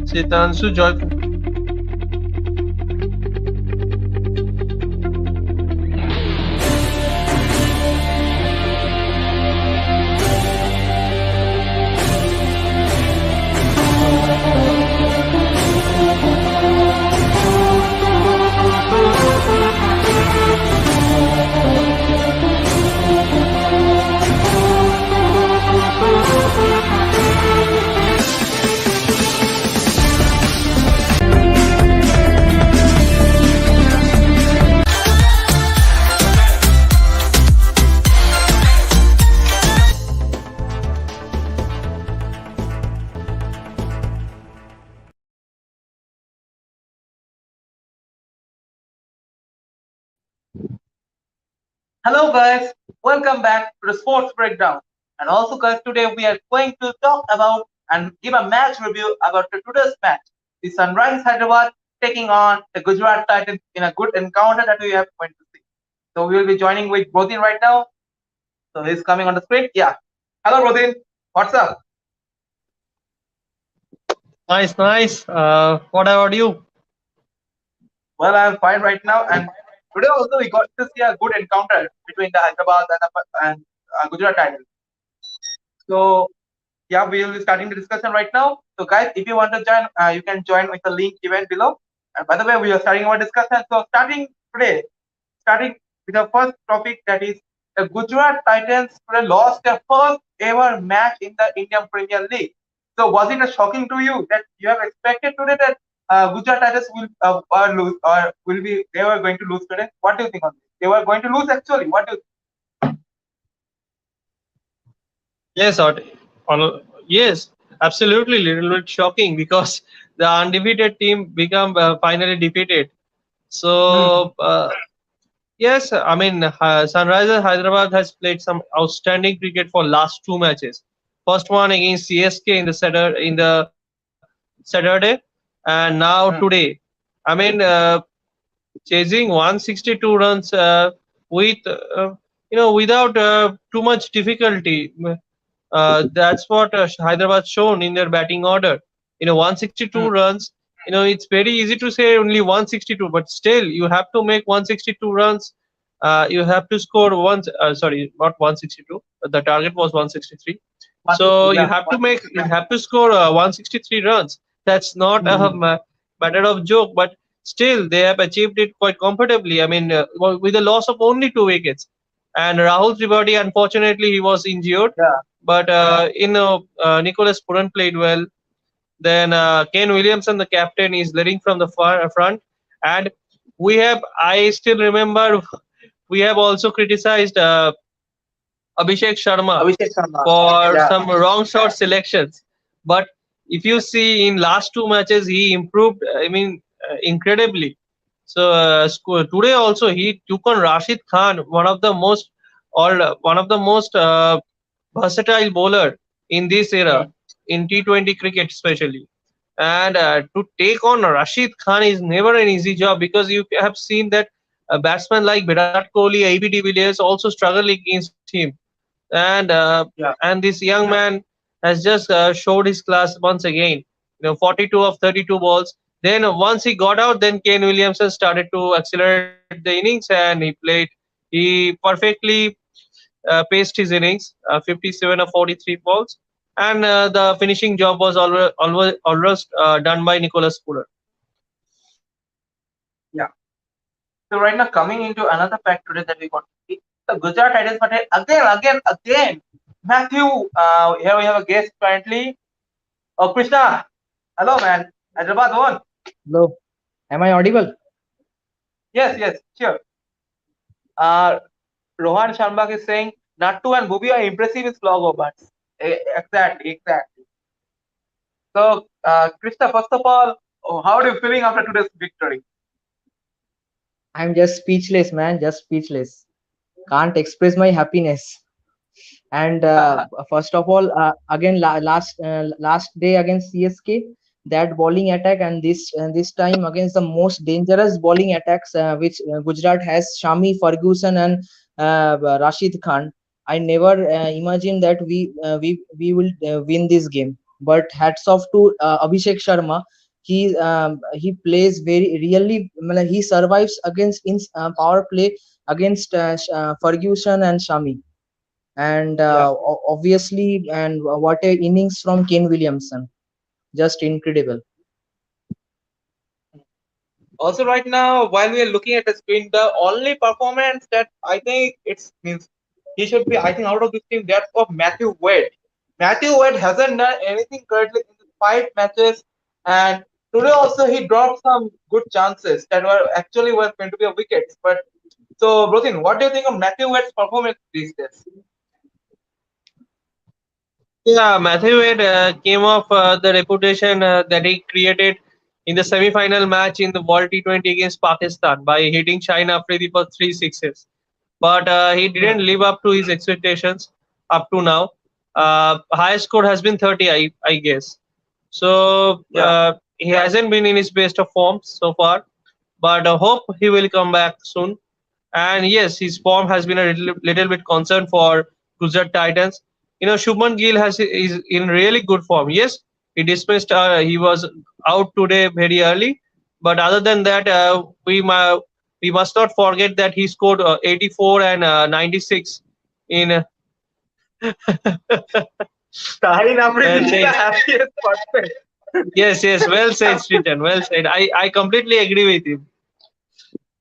Sitansu Joy. Hello guys, welcome back to the Sports Breakdown. And also guys, today we are going to talk about and give a match review about the today's match. The Sunrisers Hyderabad taking on the Gujarat Titans in a good encounter that we have going to see. So we will be joining with Brodin right now. So he's coming on the screen. Yeah. Hello Brodin. What's up? Nice, nice. What about you? Well, I'm fine right now. And today also we got to see a good encounter between the Hyderabad and Gujarat Titans. So yeah, we will be starting the discussion right now. So, guys, if you want to join, you can join with the link given below. And by the way, we are starting our discussion. So, starting with the first topic that is the Gujarat Titans today lost their first ever match in the Indian Premier League. So, was it a shocking to you that you have expected today that Gujarat Titans will lose or will be they were going to lose today? What do you think on this? They were going to lose actually. What do you Yes, yes, absolutely. Little bit shocking because the undefeated team become finally defeated. think? So yes, I mean Sunrisers Hyderabad has played some outstanding cricket for last two matches. First one against CSK in the Saturday, and now Hmm. today. I mean, chasing 162 runs with without too much difficulty. That's what Hyderabad shown in their batting order. 162 Hmm. runs. It's very easy to say only 162, but still you have to make 162 runs. You have to score one. Sorry, not 162. The target was 163. So 160, yeah. you have to score 163 runs. That's not a Hmm. matter of joke, but still they have achieved it quite comfortably. I mean, with a loss of only 2 wickets. And Rahul Tripathi, unfortunately, he was injured, Yeah. but Nicholas Puran played well. Then Kane Williamson, the captain, is leading from the front. And I still remember, we have also criticized Abhishek Sharma Abhishek Sharma. for Yeah. some wrong shot selections. But if you see in last two matches, he improved. I mean, incredibly. So today also he took on Rashid Khan, one of the most versatile bowler in this era, Hmm. in T20 cricket especially. And to take on Rashid Khan is never an easy job, because you have seen that a batsman like Virat Kohli, AB de Villiers also struggle against him. And Yeah. this young man has just showed his class once again. 42 of 32 balls. Then once he got out, then Kane Williamson started to accelerate the innings, and he perfectly paced his innings, 57 of 43 balls, and the finishing job was always done by Nicholas Puller. Yeah. So right now coming into another fact today that we got to see the Gujarat Titans but again. Matthew, here we have a guest currently. Oh Krishna. Hello man. Hyderabad won. Hello, am I audible? Yes, yes, sure. Uh Rohan Sharma is saying Nattu and Bhubi are impressive in slow overs. Exactly, exactly. So Krishna, first of all, how are you feeling after today's victory? I'm just speechless, man, just speechless. Can't express my happiness. And first of all, again, last day against CSK, that bowling attack, and this time against the most dangerous bowling attacks which Gujarat has, Shami, Ferguson, and Rashid Khan. I never imagined that we will win this game. but hats off to Abhishek Sharma. He plays very really. मतलब he survives against in power play against Ferguson and Shami, and Yeah. obviously, and what a innings from Kane Williamson, just incredible. Also, right now, while we are looking at the screen, the only performance that I think it's means he should be, I think, out of this team, that's of Matthew Wade. Matthew Wade hasn't done anything correctly in the 5 matches, and today also he dropped some good chances that were going to be a wickets. But so, Brotin, what do you think of Matthew Wade's performance these days? Yeah, Matthew Wade came off the reputation that he created in the semi-final match in the World T20 against Pakistan by hitting Shaheen Afridi for 3 sixes. But he Hmm. didn't live up to his expectations up to now. Highest score has been 30, I guess. So Yeah. he hasn't been in his best of form so far, but hope he will come back soon. And yes, his form has been a little bit concern for Gujarat Titans. Shubman Gill is in really good form. Yes, he dismissed. He was out today very early, but other than that, we must not forget that he scored 84 and 96 in. Shaheen Afridi Well is the said. happiest person. Yes, yes. Well said, Srijan. Well said. I completely agree with him.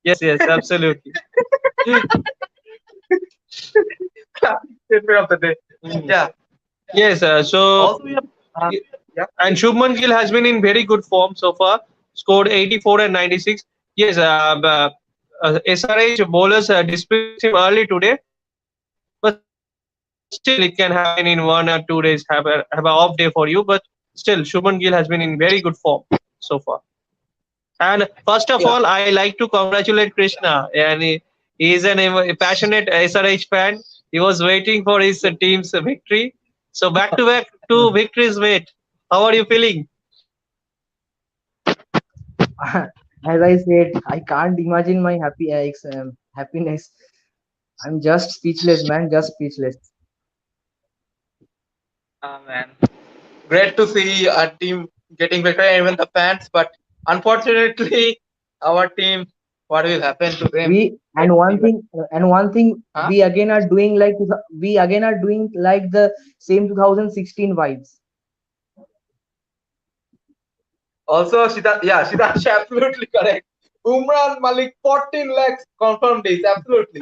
Yes, yes, absolutely. Statement of the day. Mm. Yeah. Yes, Also, we have. Uh, yeah. and Shubman Gill has been in very good form so far. Scored 84 and 96. Yes, SRH bowlers dismissed him early today, but still it can happen in 1 or 2 days. Have an off day for you, but still Shubman Gill has been in very good form so far. And first of all, I Yeah. like to congratulate Krishna. And he is a passionate SRH fan. He was waiting for his team's victory. So back to back two victories, mate. How are you feeling? As I said, I can't imagine my happiness. I'm just speechless, man. Just speechless. Ah, man. Great to see our team getting better, even the fans. But unfortunately, our team, what will happen to them? We Let's and see. one thing Huh? we again are doing like the same 2016 vibes. Also, Siddharth, absolutely correct. Umran Malik, 14 lakhs confirmed days, absolutely.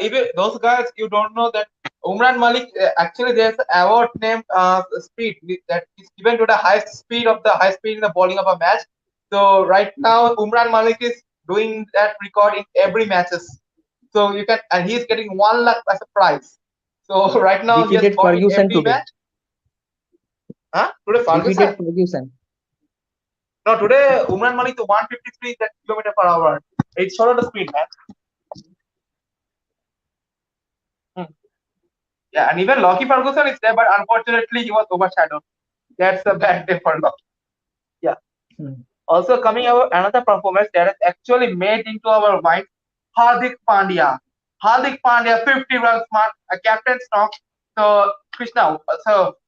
Even those guys, you don't know that Umran Malik, actually, there's an award named speed that is given to the highest speed of the high speed in the bowling of a match. So right now, Umran Malik is doing that record in every matches. So you can, and he's getting 1 lakh as a prize. So right now, he has Defeated got in Ferguson every today. match. Huh? Today, Ferguson. Defeated Ferguson. No, today Umran Malik to 153 that kilometer per hour. It's sort of the speed, man. Hmm. Yeah, and even Lockie Ferguson is there, but unfortunately he was overshadowed. That's a bad day for Lockie. Yeah. Hmm. Also coming our another performance that has actually made into our minds, Hardik Pandya. Hardik Pandya, 50 runs mark, a captain's knock. So Krishna,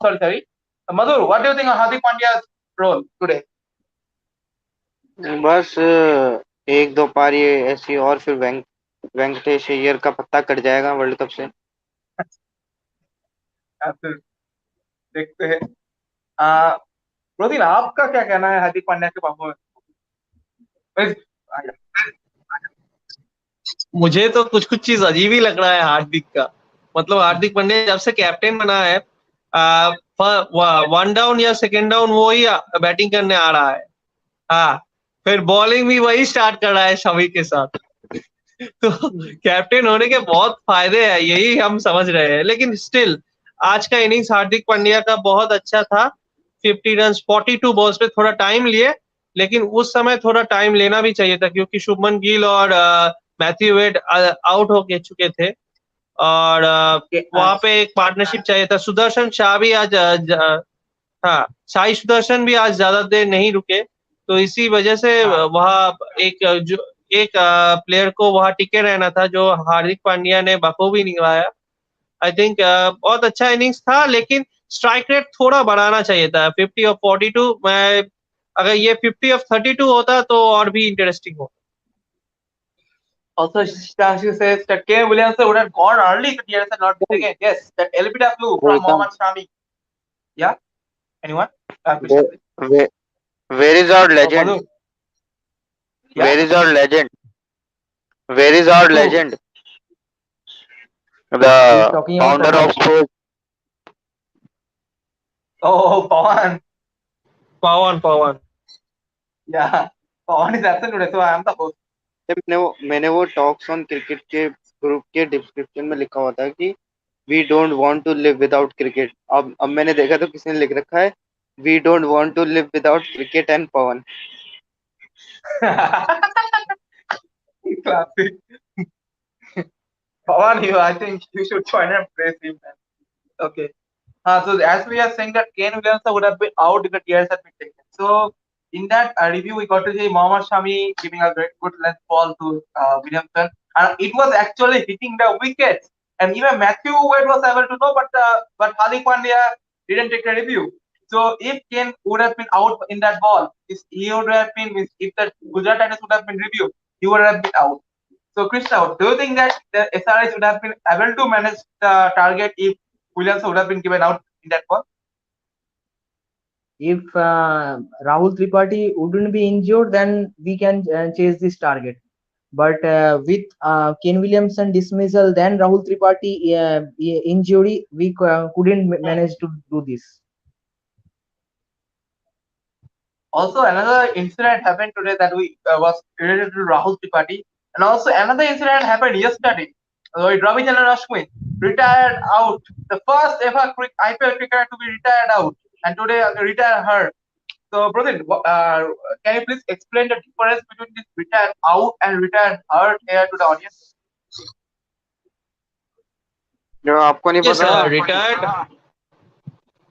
sorry. Madhur, what do you think of Hardik Pandya's role today? बस एक दो पारी ऐसी और फिर वेंकटेश अय्यर का पत्ता cut जाएगा वर्ल्ड कप से। फिर देखते हैं। रोदिन, आपका क्या कहना है हार्दिक पांड्या के परफॉर्मेंस? मुझे तो कुछ कुछ चीज अजीब ही लग रहा है हार्दिक का। मतलब हार्दिक पांड्या जब से कैप्टन बना है, 1 डाउन या सेकेंड डाउन वो ही बैटिंग करने आ रहा है। हाँ, फिर बॉलिंग भी वही स्टार्ट कर रहा है शमी के साथ। तो कैप्टन होने के बहुत फायदे हैं, यही हम समझ रहे हैं। लेकिन स्टिल आज का इनिंग्स हार्दिक पांड्या का बहुत अच्छा था। 50 रन 42 बॉल्स पे थोड़ा टाइम लिए, लेकिन उस समय थोड़ा टाइम लेना भी चाहिए था क्योंकि शुभमन गिल और मैथ्यू वेड आउट हो के चुके थे। और वहां पे एक पार्टनरशिप चाहिए था। सुदर्शन शाह भी आज हाँ, साई सुदर्शन भी आज ज्यादा देर नहीं रुके, तो इसी वजह से हाँ, वहां एक प्लेयर को वहां टिके रहना था, जो हार्दिक पांड्या ने बखूबी निभाया। आई थिंक बहुत अच्छा इनिंग्स था, लेकिन स्ट्राइक रेट थोड़ा बढ़ाना चाहिए था 50 of 42। मैं अगर ये 50 of 32 होता तो और भी इंटरेस्टिंग होता। Also, Shashi says that Kane Williamson would have gone early to TRS and not miss again. Yes, that LBW from बोलता हूँ Mohammad Shami. Yeah, anyone? Way, Krishna, please. Way, where is our Oh, legend? Madhu. Yeah, Where is our legend? Where is our who? legend? He's The talking about founder Pawan. of sports. Oh, Pawan. Pawan. Yeah, Pawan is absent today, so I am the host. मैंने वो talks on cricket के group के description में लिखा हुआ था कि we don't want to live without cricket. अब मैंने देखा तो किसी ने लिख रखा है we don't want to live without cricket and Pawan. Classic. Pawan, I think you should join and praise him. Man. Okay. So as we are saying that Kane Williamson would have been out if the TRS had been taken. So in that review, we got to see Mohammad Shami giving a great good length ball to Williamson, and it was actually hitting the wickets. And even Matthew Wade was able to know, but Hardik Pandya didn't take a review. So if Kane would have been out in that ball, he would have been if the Gujarat Titans would have been reviewed, he would have been out. So Krishna, do you think that the SRH would have been able to manage the target if Williams would have been given out in that ball? If Rahul Tripathi wouldn't be injured, then we can chase this target. But with Ken Williamson dismissal, then Rahul Tripathi injury, we couldn't manage to do this. Also, another incident happened today that we was related to Rahul Tripathi, and also another incident happened yesterday. With Ravichandran Ashwin retired out, the first ever IPL cricketer to be retired out, and today retired her. So, Pradin, can you please explain the difference between this retired out and retired hurt here to the audience? जो आपको नहीं Yes, पता? retired.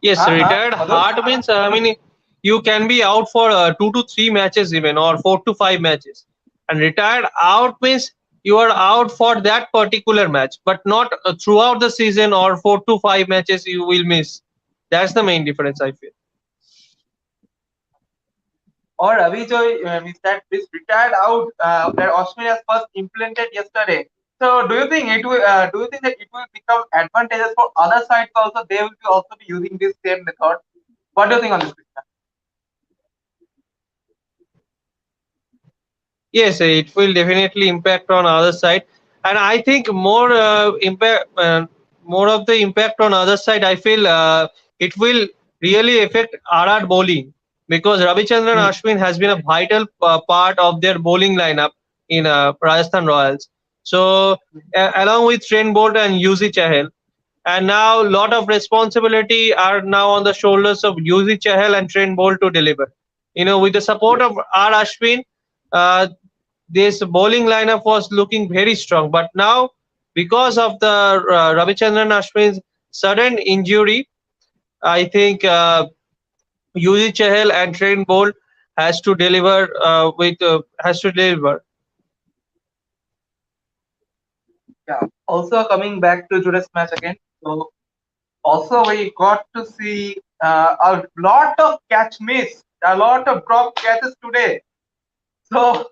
Yes, Huh? retired Madhu? heart means I mean you can be out for 2 to 3 matches even or 4 to 5 matches, and retired out means you are out for that particular match, but not throughout the season or 4 to 5 matches you will miss. That's the main difference I feel. Or Ravi Joy means that this retired out that Australia's first implemented yesterday. So do you think it will? Do you think that it will become advantageous for other sides also? They will be also be using this same method. What do you think on this, Krishna? Yes, it will definitely impact on other side, and I think more more of the impact on other side. I feel it will really affect RR bowling because Ravichandran Hmm. Ashwin has been a vital part of their bowling lineup in Rajasthan Royals. So along with Trent Bolt and UZ Chahal, and now a lot of responsibility are now on the shoulders of UZ Chahal and Trent Bolt to deliver. With the support of R Ashwin. Uh, this bowling lineup was looking very strong. But now, because of the Ravichandran Ashwin's sudden injury, I think Yuzi Chahal and Trent Bolt has to deliver. Yeah. Also coming back to today's match again. So also we got to see a lot of catch miss, a lot of drop catches today. So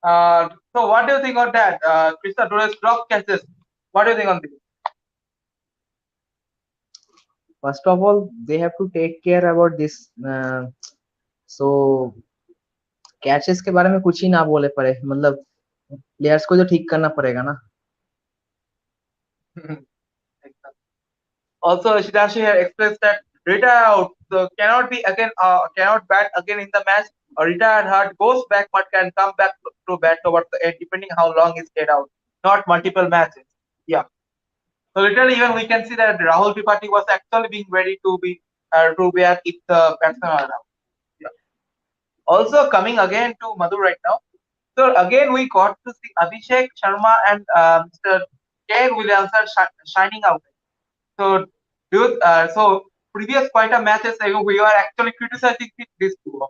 so what do you think on that, Krishna? Today's drop catches. What do you think on this? First of all, they have to take care about this. So catches के बारे में कुछ ही ना बोले पड़े, मतलब players को जो ठीक करना पड़ेगा ना. Also, Shidashi here expressed that retire out, so cannot bat again in the match. A retired heart goes back but can come back to bat towards the end, depending how long he stayed out. Not multiple matches. Yeah. So literally, even we can see that Rahul Tripathi was actually being ready to bat if the batsman are out. Yeah. Also coming again to Madhu right now. So again, we got to see Abhishek Sharma and Mr. Kane Williamson shining out. So, so previous quite a matches ago, we were actually criticizing this duo.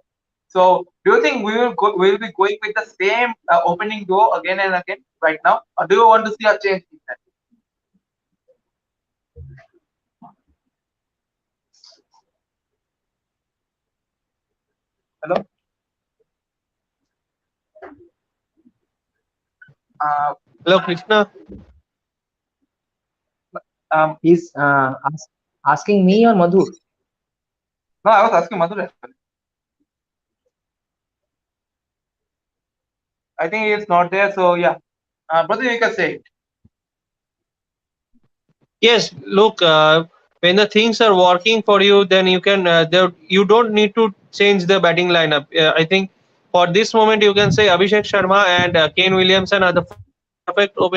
So, do you think we will be going with the same opening duo again and again right now, or do you want to see a change in that? Uh, Hello, Krishna. um, He's asking me or Madhur. no, I was asking Madhur actually. I think he is not there, so yeah. Brother, you can say it. Yes, look, when the things are working for you, then you can you don't need to change the batting lineup. I think for this moment you can say Abhishek Sharma and Kane Williamson are the perfect opening pair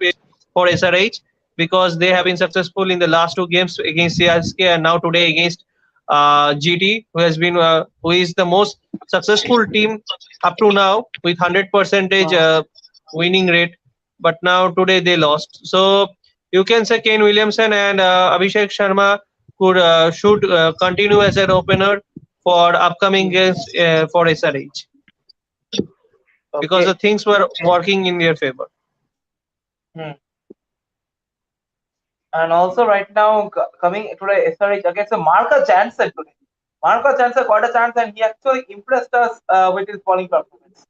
for SRH because they have been successful in the last two games against CSK and now today against GT, who is the most successful team up to now with 100 percentage Uh, winning rate. But now today they lost. So you can say Kane Williamson and Abhishek Sharma should continue as an opener for upcoming hmm, games for SRH because the okay. things were working in their favor. Hmm. And also right now coming today SRH against Marco Jansen today. Marco Jansen got a chance and he actually impressed us with his bowling performance.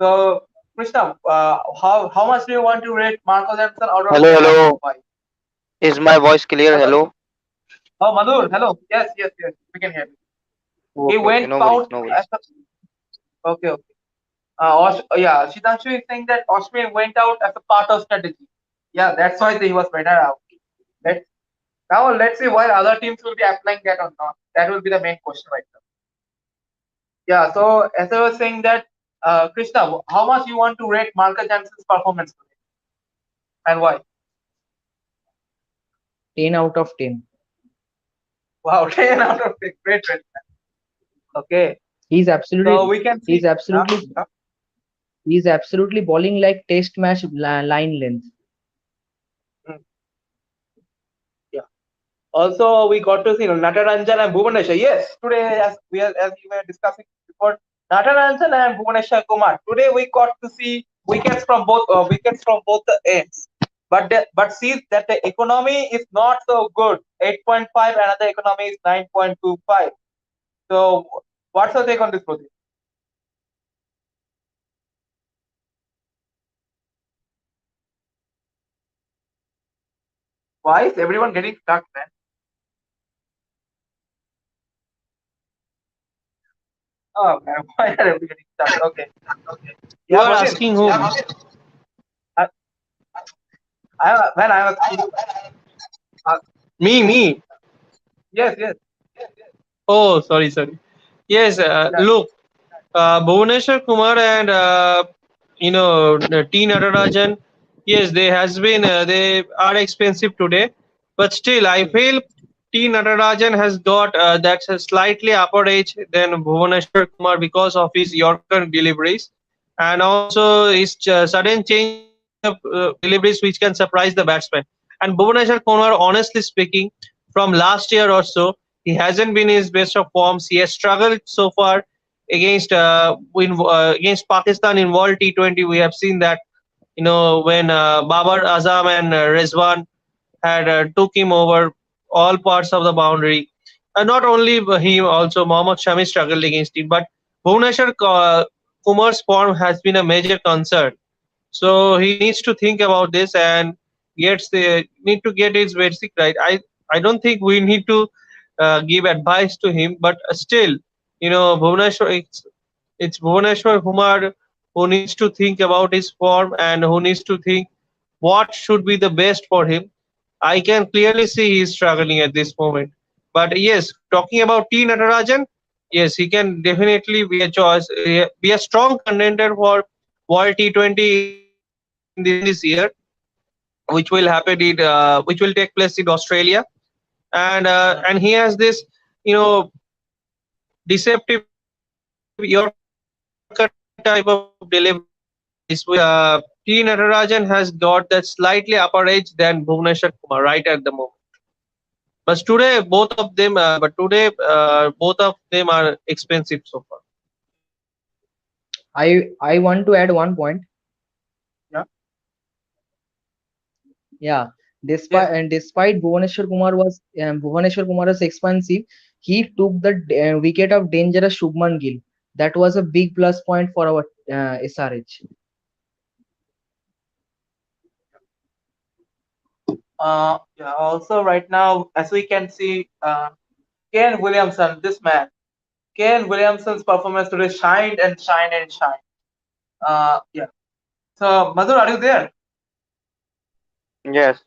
So Krishna, how much do you want to rate Marco Jansen out of Hello, 10 and hello. why? Is my voice clear? Hello? Hello. Oh, Madhur, hello. Yes, yes, yes. We can hear you. He Okay, okay. went No worries, out no worries. as a, okay, okay. Yeah, Shitanshu is saying that Austrian went out as a part of strategy. Yeah, that's why he was better out. Let's Now let's see why other teams will be applying that or not. That will be the main question right now. Yeah, so as I was saying that Krishna, how much you want to rate Marcus Jansen's performance today and why? 10 out of 10. Wow, 10 out of 10. Great, great. Okay, He's so absolutely we can he's see. absolutely Uh, he's absolutely bowling like test match line length. mm, yeah. Also, we got to see Nataranjan and Bhubanesha. Yes, today as we were discussing before, Nataranjan and Bhubanesha Kumar. Today we got to see wickets from both the ends. But see that the economy is not so good. 8.5, another economy is 9.25. So what's your take on this project? Why is everyone getting stuck, man? Oh man, why are everyone getting stuck? Okay. You Yeah, are Bhavin. asking whom? I, I was uh, Me. yes, yes, Oh, sorry. Yes, yeah, look, Bhuvaneshwar Kumar and T Natarajan. Yes, they are expensive today, but still I mm, feel T Natarajan has got that's a slightly upper edge than Bhuvaneshwar Kumar because of his Yorker deliveries and also his sudden change of deliveries which can surprise the batsman. And Bhuvaneshwar Kumar, honestly speaking, from last year or so, he hasn't been in his best of forms. He has struggled so far against Pakistan in World T20. We have seen that when Babar Azam and Rizwan had took him over all parts of the boundary. Not only he, also Mohammad Shami struggled against him, but Bhuvneshwar Kumar's form has been a major concern. So he needs to think about this and need to get his basic right. I don't think we need to give advice to him, but still, Bhuvneshwar it's Bhuvaneshwar Kumar who needs to think about his form and who needs to think what should be the best for him. I can clearly see he's struggling at this moment. But yes, talking about T Natarajan, yes, he can definitely be a choice, be a strong contender for World T20 in this year, which will take place in Australia, mm, and he has this deceptive Yorker type of delivery, which T Natarajan has got that slightly upper edge than Bhuvneshwar Kumar right at the moment. Both of them are expensive so far. I want to add one point. yeah, Yeah, yes. despite Bhuvaneshwar Kumar was expensive, he took the wicket of dangerous Shubman Gill. That was a big plus point for our SRH. Yeah, also right now, as we can see, Kane Williamson, this man, Kane Williamson's performance today shined and shined and shined. Yeah. So, Madhur, are you there? Yes.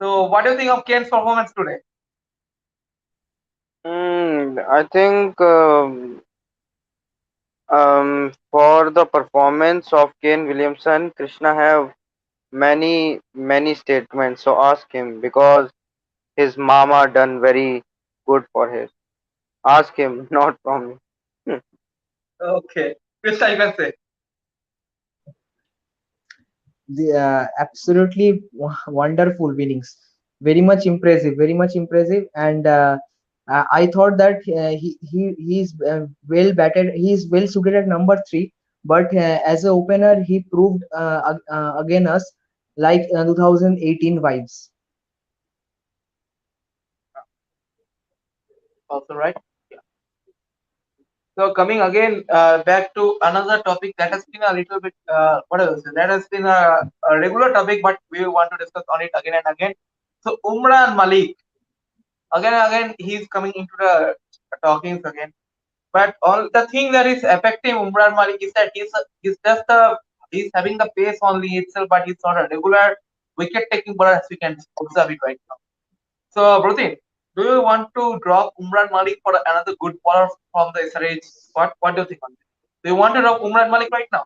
So, what do you think of Kane's performance today? I think for the performance of Kane Williamson, Krishna have many statements. So ask him because his mama done very good for his. Ask him, not from me. Hmm. Okay. Krishna, you can say. The absolutely wonderful winnings, very much impressive. And I thought that he's well batted, he's well suited at number 3, but as a opener he proved again us like 2018 vibes. Also, right? Yeah. So, coming again back to another topic that has been a little bit, what else? That has been a regular topic, but we want to discuss on it again and again. So, Umran Malik, again and again, he's coming into the talkings again. But all the thing that is affecting Umran Malik is that he's just he's having the pace only itself, but he's not a regular wicket taking bowler as we can observe it right now. So, Brutin, do you want to drop Umran Malik for another good bowler from the SRH squad? What do you think on this? Do you want to drop Umran Malik right now?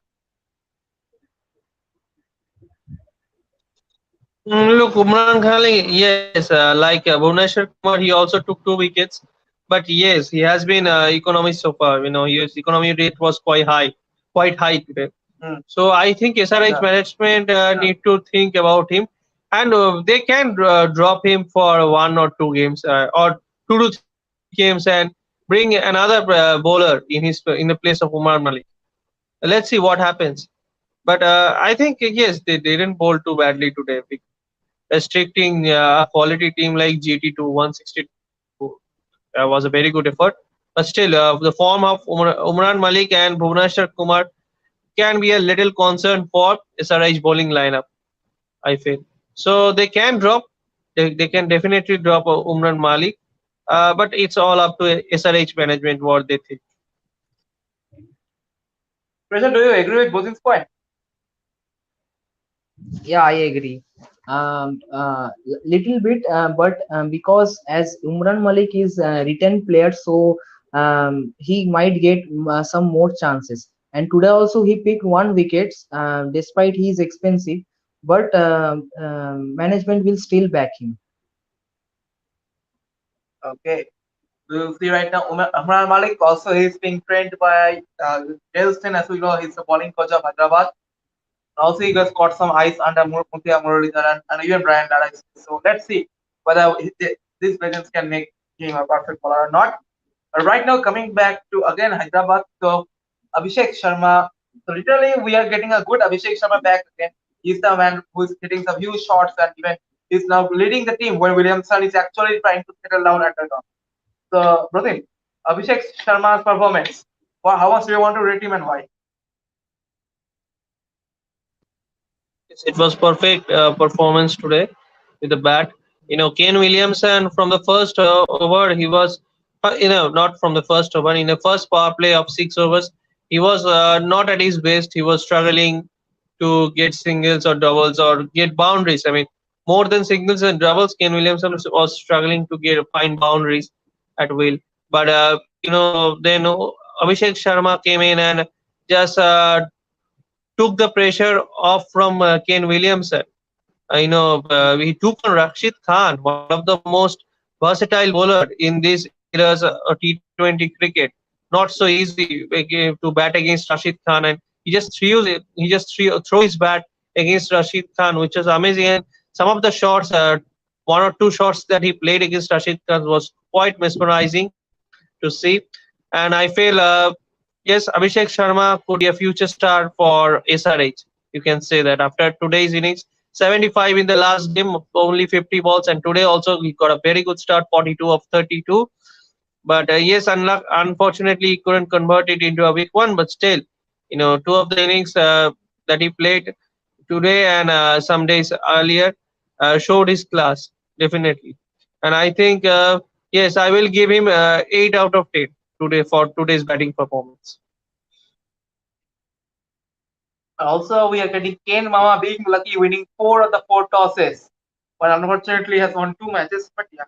Look, Umran Khali, yes, like Bhuvneshwar Kumar, he also took 2 wickets. But yes, he has been economy so far. His economy rate was quite high today. Hmm. So I think SRH Yeah. management need to think about him, and they can drop him for 1 or 2 games, or 2 to 3 games, and bring another bowler in the place of Umar Malik. Let's see what happens. But I think yes, they didn't bowl too badly today. Restricting a quality team like GT to 162 was a very good effort. But still, the form of Umran Malik and Bhuvneshwar Kumar can be a little concern for SRH bowling lineup, I feel. So they can drop, they can definitely drop Umran Malik, but it's all up to SRH management what they think. Prashant, do you agree with Bosin's point? Yeah, I agree. Little bit, but because as Umran Malik is a return player, so he might get some more chances. And today also he picked 1 wicket, despite he is expensive, but management will still back him. Okay. We'll see right now. Umran Malik also he's being trained by Elston, as we know, he's the bowling coach of Hyderabad. Also, he has got some eyes under Muthia Muralidharan and even Brian Lara. So let's see whether these legends can make him a perfect bowler or not. Right now, coming back to again Hyderabad, so Abhishek Sharma. So literally, we are getting a good Abhishek Sharma back again. He's the man who is hitting some huge shots and even he's now leading the team where Williamson is actually trying to settle down at the top. So, Pratim, Abhishek Sharma's performance. How much do you want to rate him and why? Yes, it was perfect performance today with the bat. Kane Williamson from the first over, he was, not from the first over. In the first power play of 6 overs, he was not at his best. He was struggling to get singles or doubles or get boundaries. I mean, more than singles and doubles, Kane Williamson was struggling to get find boundaries at will. But then Abhishek Sharma came in and just took the pressure off from Kane Williamson. He took on Rashid Khan, one of the most versatile bowler in this era's T20 cricket. Not so easy to bat against Rashid Khan, and he just throw his bat against Rashid Khan, which was amazing. And some of the shots, 1 or 2 shots that he played against Rashid Khan was quite mesmerizing to see. And I feel, yes, Abhishek Sharma could be a future star for SRH. You can say that after today's innings, 75 in the last game, only 50 balls, and today also he got a very good start, 42 of 32. But yes, unfortunately, he couldn't convert it into a big one. But still, 2 of the innings that he played today and some days earlier, showed his class definitely. And I think yes, I will give him 8 out of 10 today for today's batting performance. Also, we are getting Kane Mama being lucky, winning 4 of the 4 tosses, but unfortunately has won 2 matches. But yeah,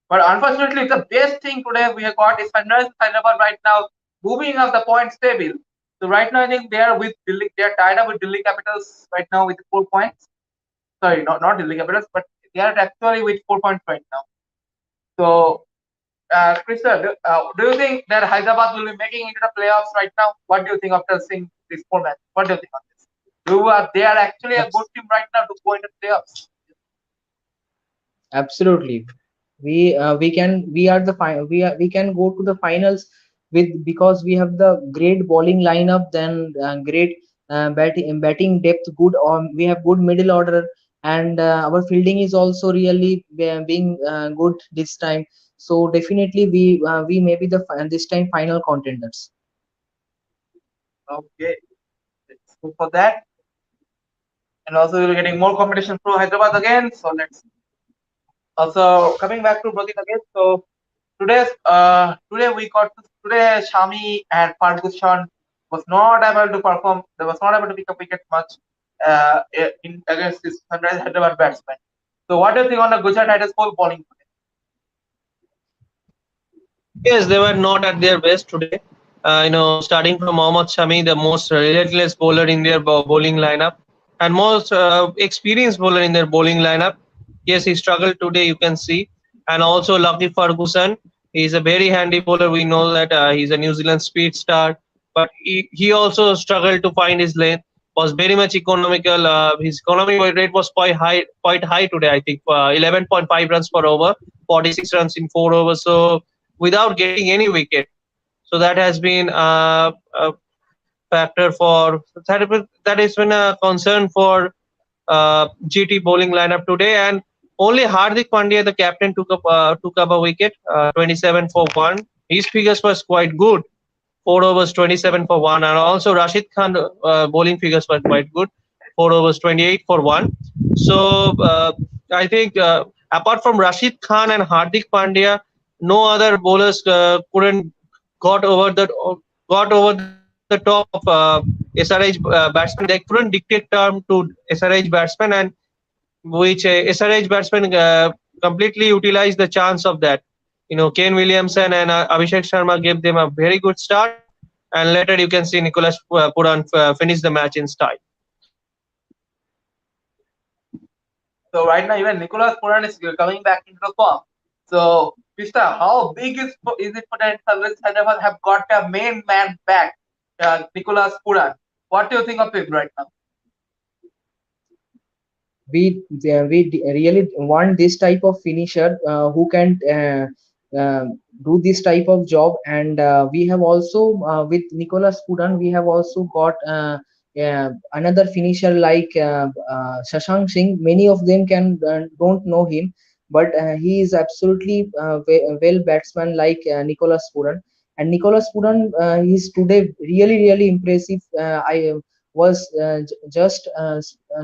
but unfortunately, the best thing today we have got is Sunrisers Hyderabad right now moving up the points table. So right now, I think they are with Delhi. They are tied up with Delhi Capitals right now with 4 points. Sorry, not Delhi Capitals, but they are actually with 4 points right now. So, Krishna, do you think that Hyderabad will be making into the playoffs right now? What do you think after seeing this 4 match? What do you think on this? They are actually a good Abs- team right now to go into playoffs. Absolutely. We can go to the finals with, because we have the great bowling lineup, then great batting depth, good, we have good middle order, and our fielding is also really being good this time. So definitely we may be the this time final contenders. Okay, let's go for that. And also, we're getting more competition through Hyderabad again. So let's also coming back to Brody again. So today we got today Shami and Ferguson was not able to perform. They was not able to pick up wickets much in against this Sunrise Hyderabad batsman. So what do you think on the Gujarat Titans whole bowling today? Yes, they were not at their best today. Starting from Mohammad Shami, the most relentless bowler in their bowling lineup, and most experienced bowler in their bowling lineup. Yes, he struggled today, you can see. And also Lucky Ferguson, he's a very handy bowler. We know that he's a New Zealand speed star, but he also struggled to find his lane. Was very much economical. His economic rate was quite high today. I think 11.5 runs per over, 46 runs in 4 overs. So without getting any wicket. So that has been a factor for that has been a concern for GT bowling lineup today. And only Hardik Pandya, the captain, took up a wicket, 27 for one. His figures was quite good. 4 overs, 27 for one, and also Rashid Khan bowling figures were quite good. 4 overs, 28 for one. So I think apart from Rashid Khan and Hardik Pandya, no other bowlers couldn't got over the got over the top of SRH batsman. They couldn't dictate term to SRH batsman, and which SRH batsman completely utilized the chance of that. Kane Williamson and Abhishek Sharma gave them a very good start, and later you can see Nicholas Puran finish the match in style. So right now, even Nicholas Puran is coming back into the form. So, Krishna, how big is it for that Sunrise Hyderabad have got a main man back, Nicholas Puran? What do you think of him right now? We really want this type of finisher who can uh, do this type of job, and we have also with Nicholas Puran we have also got another finisher like Shashank Singh. Many of them can don't know him, but he is absolutely well batsman like Nicholas Puran. And Nicholas Puran is today really impressive. I was just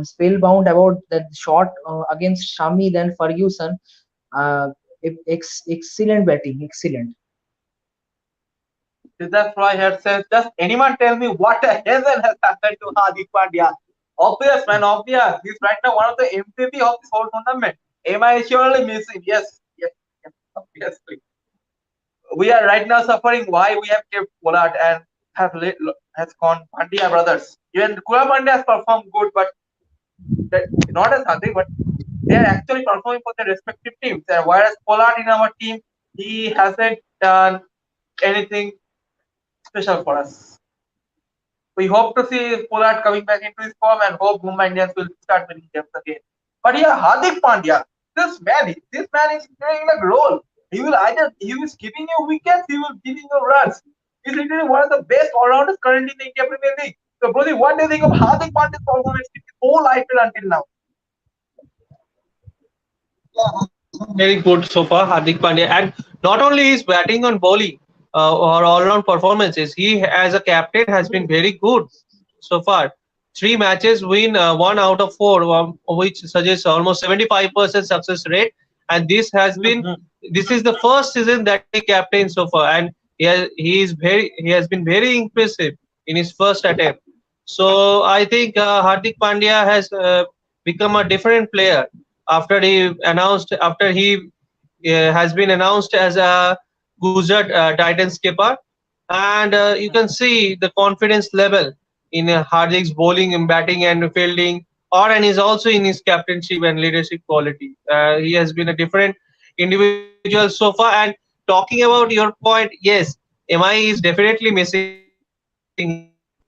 spellbound about that shot against Shami, then Ferguson. Uh, Excellent batting, excellent. Siddharth Roy had said, "Does anyone tell me what the hell has happened to Hardik Pandya?" Obvious, man, obvious. He's right now one of the MVP of this whole tournament. Am I surely missing? Yes, obviously. We are right now suffering why we have kept Pollard and has gone Pandya brothers. Even Kula Pandya has performed good, but not as Hardik, but they are actually performing for their respective teams. And whereas Pollard in our team, he hasn't done anything special for us. We hope to see Pollard coming back into his form and hope Mumbai Indians will start winning games again. But yeah, Hardik Pandya, this man is playing a role. He is giving you wickets, he will giving you runs. He's literally one of the best all-rounders currently in the India Premier League. So, Brody, what do you think of Hardik Pandya's performance in his whole IPL until now? Very good so far, Hardik Pandya, and not only his batting and bowling or all-round performances, he as a captain has been very good so far. three matches, win one out of four, which suggests almost 75% success rate. And Mhm. this is the first season that he captained so far, and he has been very impressive in his first attempt. So I think Hardik Pandya has become a different player after he has been announced as a Gujarat Titans skipper, and you can see the confidence level in Hardik's bowling and batting and fielding, and he's also in his captainship and leadership quality. He has been a different individual so far. And talking about your point, yes, MI is definitely missing him,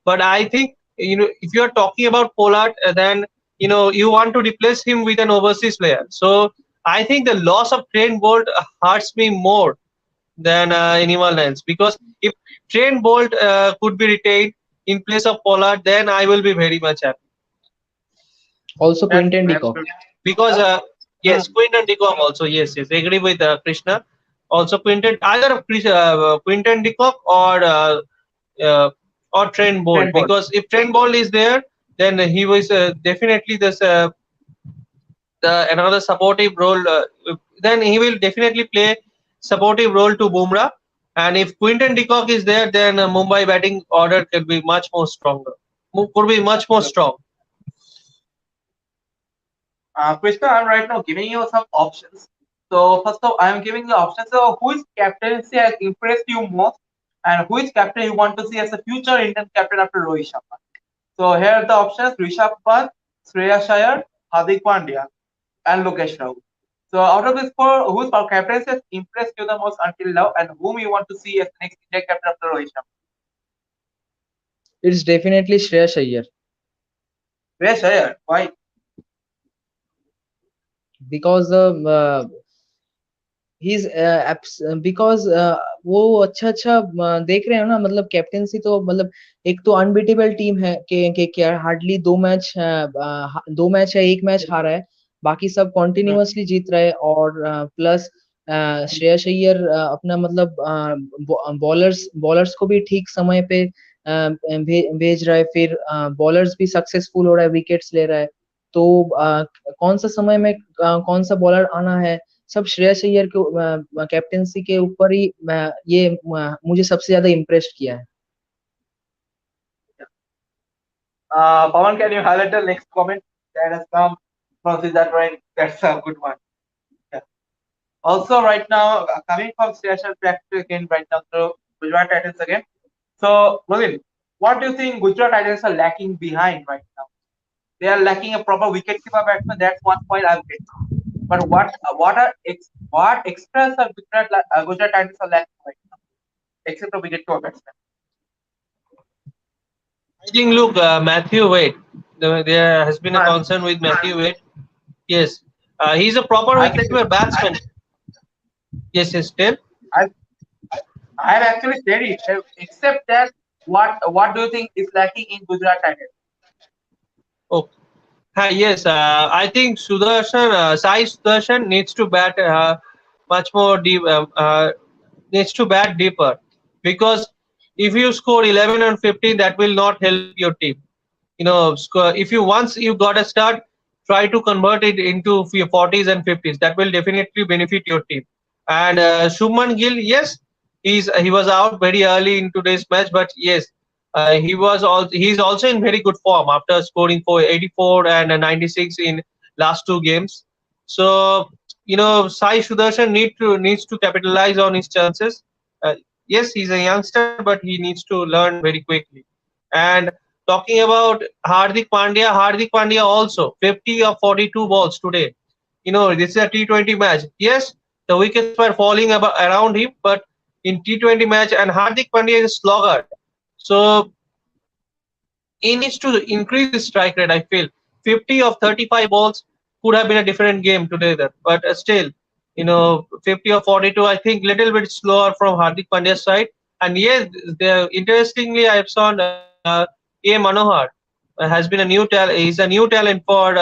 but I think if you are talking about Pollard, then you want to replace him with an overseas player. So I think the loss of Trent Bolt hurts me more than anyone else, because if Trent Bolt could be retained in place of Pollard, then I will be very much happy. Also That's Quinton de that's Kock. good. Because Mm. yes, Quinton de Kock also, yes, agree with Krishna. Also Quinton, either Quinton de Kock uh, or Trent Bolt, Trent Bolt. because if Trent Bolt is there, then he was definitely the another supportive role. Then he will definitely play supportive role to Bumrah. And if Quinton de Kock is there, then Mumbai batting order could be much more stronger. Could be much more Absolutely. strong. Krishna, I'm right now giving you some options. So first of all, I'm giving you options. So whose captaincy has impressed you most, and who is captain you want to see as a future Indian captain after Rohit Sharma? So here are the options: Rishabh Pant, Shreya Shayar, Hardik Pandya, and Lokesh Rahul. So out of these four, whose captaincy has impressed you the most until now, and whom you want to see as the next Indian captain after Rohit Sharma? It's definitely Shreya Iyer, Shreya Shayar. Why? because because वो अच्छा अच्छा देख रहे हैं ना, मतलब captaincy तो मतलब एक तो अनबीटेबल टीम है के केआर, हार्डली दो मैच है, एक मैच हारा है, बाकी सब Hmm. कॉन्टिन्यूअसली जीत रहे हैं। और प्लस श्रेयस अय्यर अपना मतलब बॉलर्स बॉलर्स को भी ठीक समय पे भेज रहा है, फिर बॉलर्स भी सक्सेसफुल हो रहा है, विकेट्स ले रहा है। तो कौन सा समय में कौन सा बॉलर आना है, सब श्रेयस अय्यर के कैप्टेंसी के ऊपर ही ये मुझे सबसे ज्यादा इम्प्रेस किया है। Pawan, can you highlight the next comment that has come from that right? That's a good one. Yeah. Also, right now, coming from station back to again right now to Gujarat Titans again. So, Rohit, what do you think Gujarat Titans are lacking behind right now? They are lacking a proper wicketkeeper batsman. That's one point I'll get. But what extras are Gujarat Titans are lacking right now, except a wicketkeeper batsman? I think, look, Matthew Wade. There has been a No, concern with Matthew Wade. Yes, he's a proper I'll say wicketkeeper batsman. Yes, still. I I have actually said it. Except that, what do you think is lacking in Gujarat Titans? Oh, yes. I think Sai Sudarshan needs to bat much more deep. Needs to bat deeper, because if you score 11 and 15, that will not help your team. If you once you got a start, try to convert it into your 40s and 50s. That will definitely benefit your team. And Shubman Gill, yes, he was out very early in today's match, but yes, he's also in very good form after scoring for 84 and 96 in last two games. So Sai Sudarshan needs to capitalize on his chances. uh, yes, he's a youngster, but he needs to learn very quickly. And talking about Hardik Pandya also 50 of 42 balls today. This is a T20 match. Yes, the wickets were falling around him, but in T20 match, and Hardik Pandya is a slogger, so he needs to increase his strike rate. I feel 50 of 35 balls could have been a different game together, but still, 50 or 42, I think little bit slower from Hardik Pandya's side. And yes, interestingly, I have seen A. Manohar has been a new talent. He's a new talent for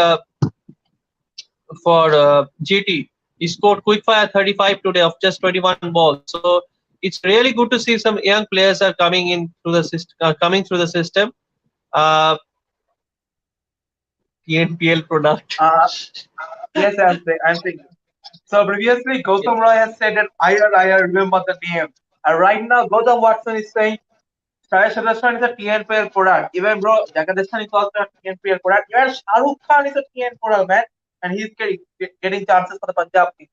GT. He scored quickfire 35 today of just 21 balls. So it's really good to see some young players are coming in through the system, coming through the system. Uh, TNPL product. Uh, yes, I'm saying. So previously, Gautam Yes. Roy has said that I remember the name. And right now, Gautam Watson is saying Sai Sudarshan is a TNPL product. Even bro, Jagadesan is also a TNPL product. Even Shahrukh Khan is a TN product, man. And he's getting chances for the Punjab Kings.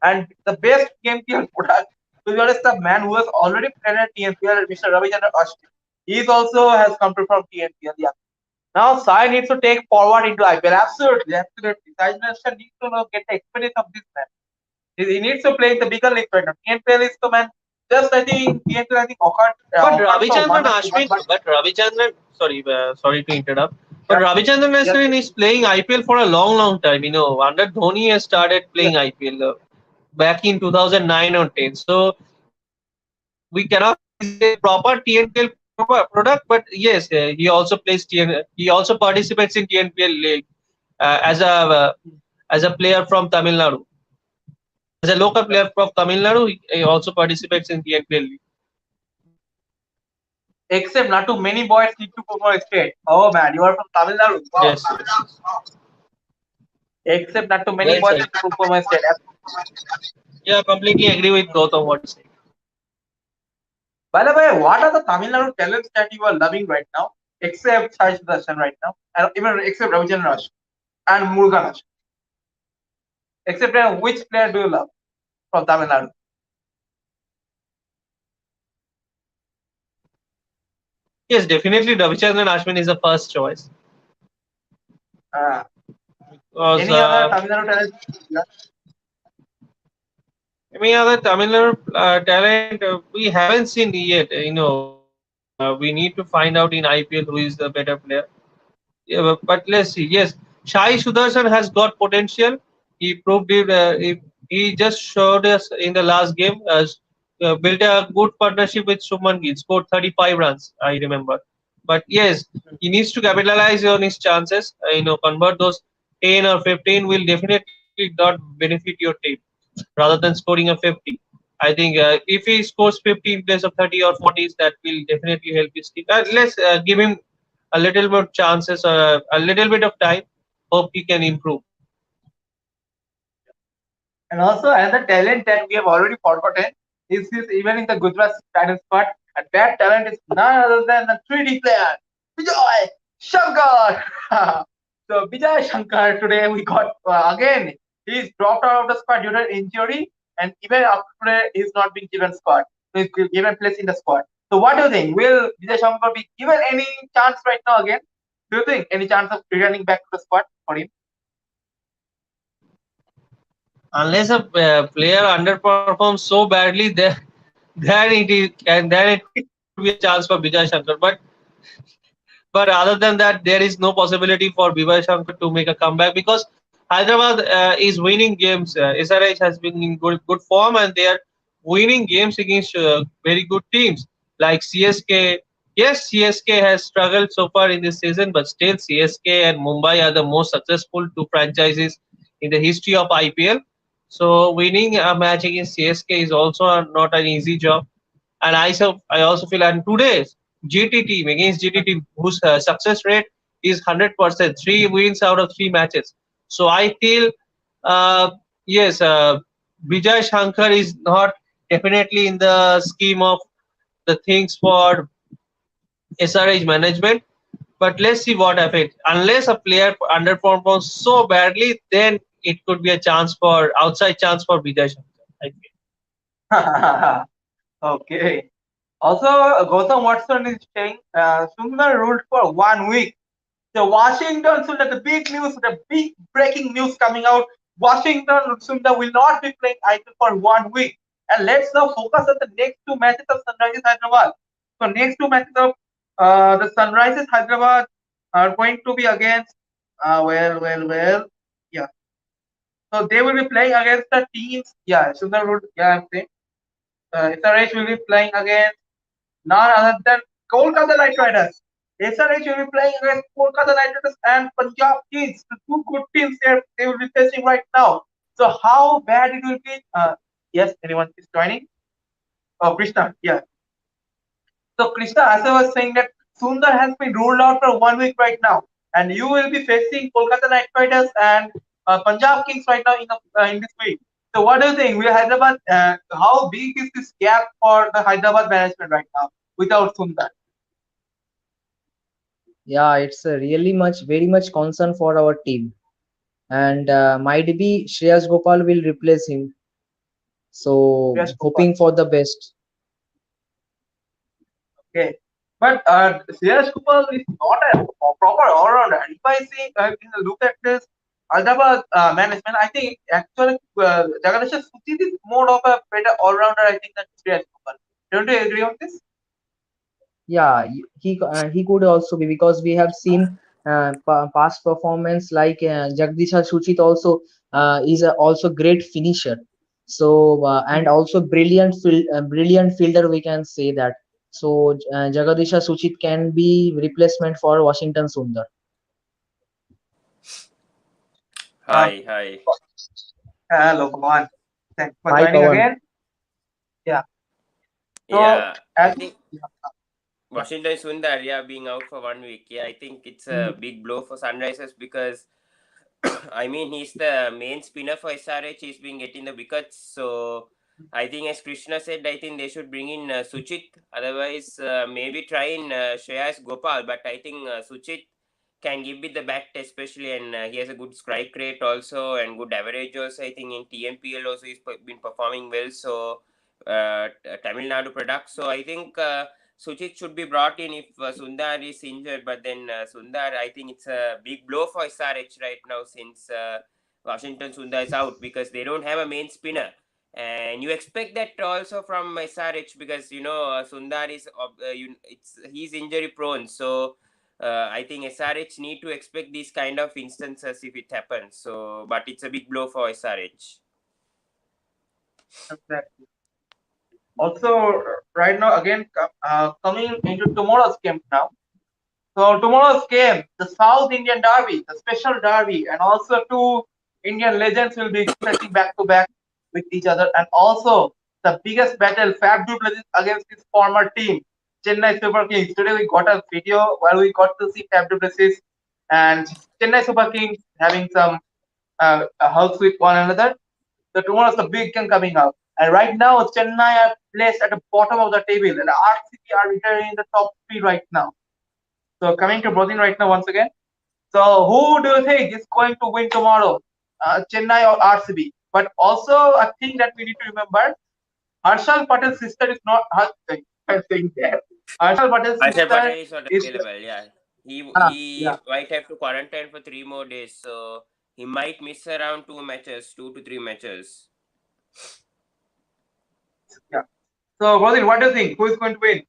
And the best TNPL product, to be honest, the man who has already played at TNPL, Mr. Ravichandran Ashwin. He also has come to from TNPL. Yeah. Now Sai needs to take forward into IPL. Absolutely, absolutely. Sai Sudarshan needs to know, get the experience of this man. He needs to play in the bigger league right now. TNPL is the man. Just I think TNPL I think But offered for Ravichandran one or two Ashwin, months, but but Ravichandran, sorry to interrupt. But yeah, Ravichandran yeah, Ashwin is playing IPL for a long, long time. Under Dhoni has started yeah. playing IPL back in 2009 or 10. So we cannot say he's a proper TNPL product, but yes, he also plays he also participates in TNPL league as a player from Tamil Nadu. As a local player from Tamil Nadu, he also participates in TNPL league. Except not too many boys need to go for a state. Oh man, you are from Tamil Nadu. Wow. Yes, yes, yes. Except not too many Well boys said. need to go for a state. Yeah, completely agree with Gautam what you say. By the way, what are the Tamil Nadu talents that you are loving right now? Except Sai Sudarshan right now, and even except Ravichandran Raj and Murugan Raj. Except which player do you love from Tamil Nadu? Yes, definitely Ravichandran Ashwin is the first choice. Uh, Because any other Tamil Nadu talent? Yeah. any other Tamil Nadu talent we haven't seen yet. We need to find out in IPL who is the better player. Yeah, but let's see. Yes, Shai Sudarshan has got potential. He proved it. He just showed us in the last game. Built a good partnership with Suman Gill. Scored 35 runs. I remember. But yes, he needs to capitalize on his chances. Convert those 10 or 15 will definitely not benefit your team rather than scoring a 50. I think if he scores 50 in place of 30 or 40s, that will definitely help his team. Let's give him a little more chances, a little bit of time. Hope he can improve. And also another talent that we have already forgotten is even in the Gujarat Titans squad, and that talent is none other than the 3D player, Vijay Shankar. So Vijay Shankar today we got again he's dropped out of the squad due to injury, and even after he's not been given squad, so he's given place in the squad. So what do you think? Will Vijay Shankar be given any chance right now again? Do you think any chance of returning back to the squad for him? Unless a player underperforms so badly, then it is, and then it could be a chance for Vijay Shankar. But other than that, there is no possibility for Vijay Shankar to make a comeback because Hyderabad is winning games. SRH has been in good form and they are winning games against very good teams like CSK. Yes, CSK has struggled so far in this season, but still CSK and Mumbai are the most successful two franchises in the history of IPL. So winning a match against CSK is also not an easy job. And I also feel and today's GT team against GT team whose success rate is 100%, 3 wins out of 3 matches. So I feel uh, yes, Vijay Shankar is not definitely in the scheme of the things for SRH management. But let's see what happens. Unless a player underperforms so badly, then it could be a chance for outside chance for Vijay Shankar. I feel. Okay. Also, Gautam Watson is saying Sundar ruled for 1 week. The Washington Sundar, the big news, the big breaking news coming out. Washington Sundar will not be playing IPL for 1 week. And let's now focus on the next two matches of Sunrisers Hyderabad. So next two matches of the Sunrisers Hyderabad are going to be against yeah. So they will be playing against the teams. Yeah, Sundar ruled. Yeah, I'm saying. SRH will be playing against none other than Kolkata Knight Riders. SRH will be playing against Kolkata Knight Riders and Punjab Kings, the two good teams they will be facing right now. So how bad it will be? Yes, anyone is joining? Oh, Krishna, yeah. So Krishna, as I was saying that Sundar has been ruled out for 1 week right now. and you will be facing Kolkata Knight Riders and Punjab Kings right now in this week. So what do you think? Will Hyderabad? How big is this gap for the Hyderabad management right now without Sundar? Yeah, it's a really much, very much concern for our team. And might be Shreyas Gopal will replace him. So Yes, Gopal. hoping for the best. Okay. But Shreyas Gopal is not a proper all-rounder. If I see, in the look at this Hyderabad management, I think actually Jagadish Suchit is more of a better all-rounder, I think, than Shreyas Gopal. Don't you agree on this? Yeah, he could also be because we have seen past performance like Jagdisha Suchit also is also great finisher. So and also brilliant fielder we can say that. So Jagadisha Suchit can be replacement for Washington Sundar. Uh, Hi, hi. Hello, Bhavan. Thanks for Hi joining Pawan. again. Yeah. So, Yeah, I as think yeah, yeah. Washington Sundar, yeah, being out for 1 week, yeah, I think it's Mm, a big blow for Sunrisers because I mean he's the main spinner for SRH. He's been getting the wickets, so I think as Krishna said, I think they should bring in Suchit. Otherwise, maybe try in Shreyas Gopal. But I think Suchit can give with the bat especially, and he has a good strike rate also and good average also. I think in TMPL also he's been performing well. So Tamil Nadu product. So I think. Suchit should be brought in if Sundar is injured, but then Sundar, I think it's a big blow for SRH right now since Washington Sundar is out because they don't have a main spinner. And you expect that also from SRH because you know Sundar is he's injury prone, so I think SRH need to expect these kind of instances if it happens. So, but it's a big blow for SRH. Exactly. Also, right now, again, coming into tomorrow's game now. So tomorrow's game, the South Indian Derby, the special derby, and also two Indian legends will be facing back to back with each other, and also the biggest battle, Fab du Plessis against his former team, Chennai Super Kings. Today we got a video where we got to see Fab du Plessis and Chennai Super Kings having some hugs with one another. So tomorrow's the big game coming up. And right now, Chennai are placed at the bottom of the table, and RCB are returning in the top three right now. So coming to Brazil right now once again. So who do you think is going to win tomorrow? Chennai or RCB? But also a thing that we need to remember: Harshal Patel's sister is not. I'm saying that. Harshal Patel's Aisha sister Patel is not is. available. Yeah, Yeah. he might have to quarantine for 3 more days, so he might miss around 2 matches, 2 to 3 matches. Yeah. So Brazil, what do you think? Who is going to win?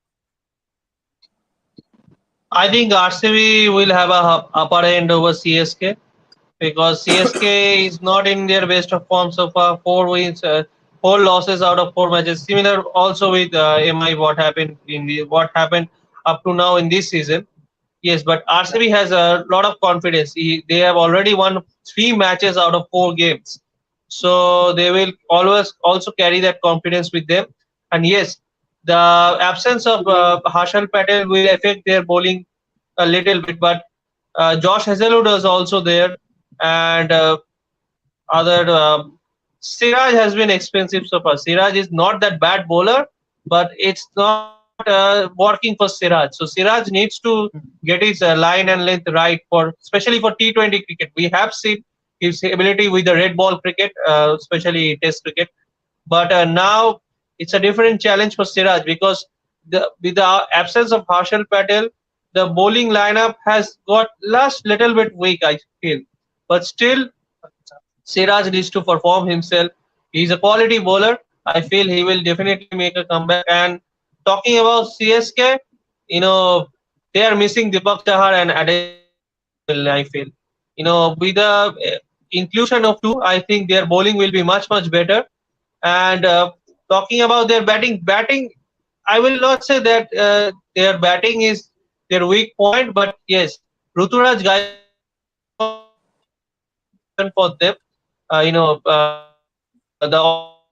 I think RCB will have a upper end over CSK because CSK is not in their best of form so far. 4 wins, 4 losses out of 4 matches. Similar also with MI. What happened up to now in this season. Yes, but Yeah. RCB has a lot of confidence. They have already won 3 matches out of 4 games, so they will always also carry that confidence with them. And yes, the absence of Harshal Patel will affect their bowling a little bit, but Josh Hazelwood is also there, and other Siraj has been expensive so far. Siraj is not that bad bowler, but it's not working for Siraj. So Siraj needs to get his line and length right for, especially for T20 cricket. We have seen his ability with the red ball cricket, especially Test cricket. But now it's a different challenge for Siraj because with the absence of Harshal Patel, the bowling lineup has got last little bit weak, I feel. But still, Siraj needs to perform himself. He's a quality bowler. I feel he will definitely make a comeback. And talking about CSK, they are missing Deepak Chahar and Adesanya as well. I feel, with the inclusion of two, I think their bowling will be much better. And talking about their batting, I will not say that their batting is their weak point, but yes, Ruturaj Gaikwad is a big concern for them. He was the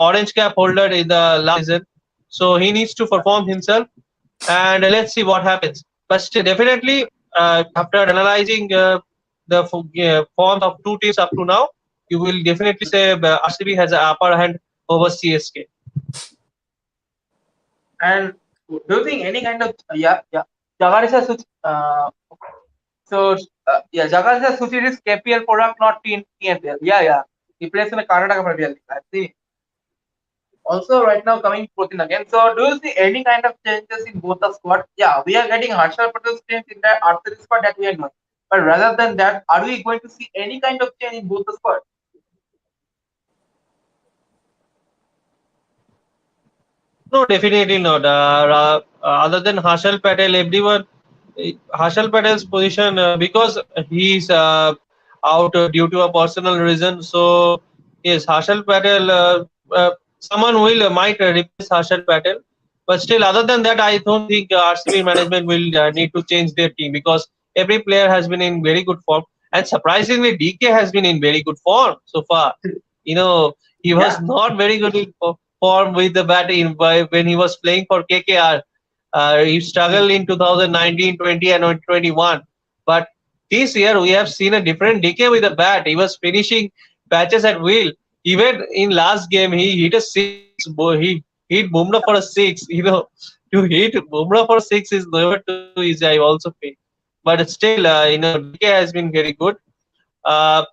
orange cap holder in the last season, so he needs to perform himself. And let's see what happens. But still, definitely, after analyzing forms of two teams up to now, you will definitely say RCB has an upper hand over CSK. And do you think any kind of Jagadisa so Jagadisa Suchit is KPL product, not TNPL. Yeah. He plays in the Karnataka Premier League. I see. Also, right now coming Putin again. So, do you see any kind of changes in both the squad? Yeah, we are getting Harshal Patel's change in the archery squad that we are knowing. But rather than that, are we going to see any kind of change in both the squad? No, definitely not. Other than Harshal Patel, everyone, Harshal Patel's position, because he's out due to a personal reason. So yes, Harshal Patel, someone will might replace Harshal Patel. But still, other than that, I don't think RCB management will need to change their team because every player has been in very good form, and surprisingly, DK has been in very good form so far. You know, he was Yeah, not very good in form with the bat when he was playing for KKR. He struggled in 2019, 20, and 21. But this year we have seen a different decay with the bat. He was finishing patches at will. Even in last game, he hit a six. He hit Bumrah for a six. To hit Bumrah for six is never too easy. I also feel. But still, DK has been very good. Uh,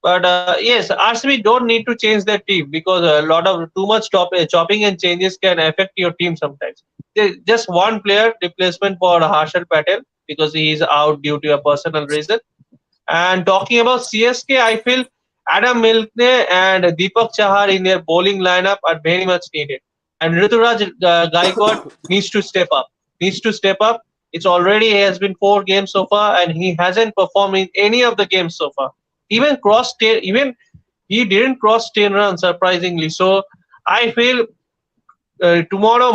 but yes, RCB don't need to change their team because a lot of too much chopping and changes can affect your team sometimes. Just one player replacement for Harshal Patel because he is out due to a personal reason. And talking about CSK, I feel Adam Milne and Deepak Chahar in their bowling lineup are very much needed. And Rituraj Gaikwad needs to step up. Needs to step up. It's already has been 4 games so far, and he hasn't performed in any of the games so far. Even crossed 10, even he didn't cross 10 runs surprisingly. So I feel tomorrow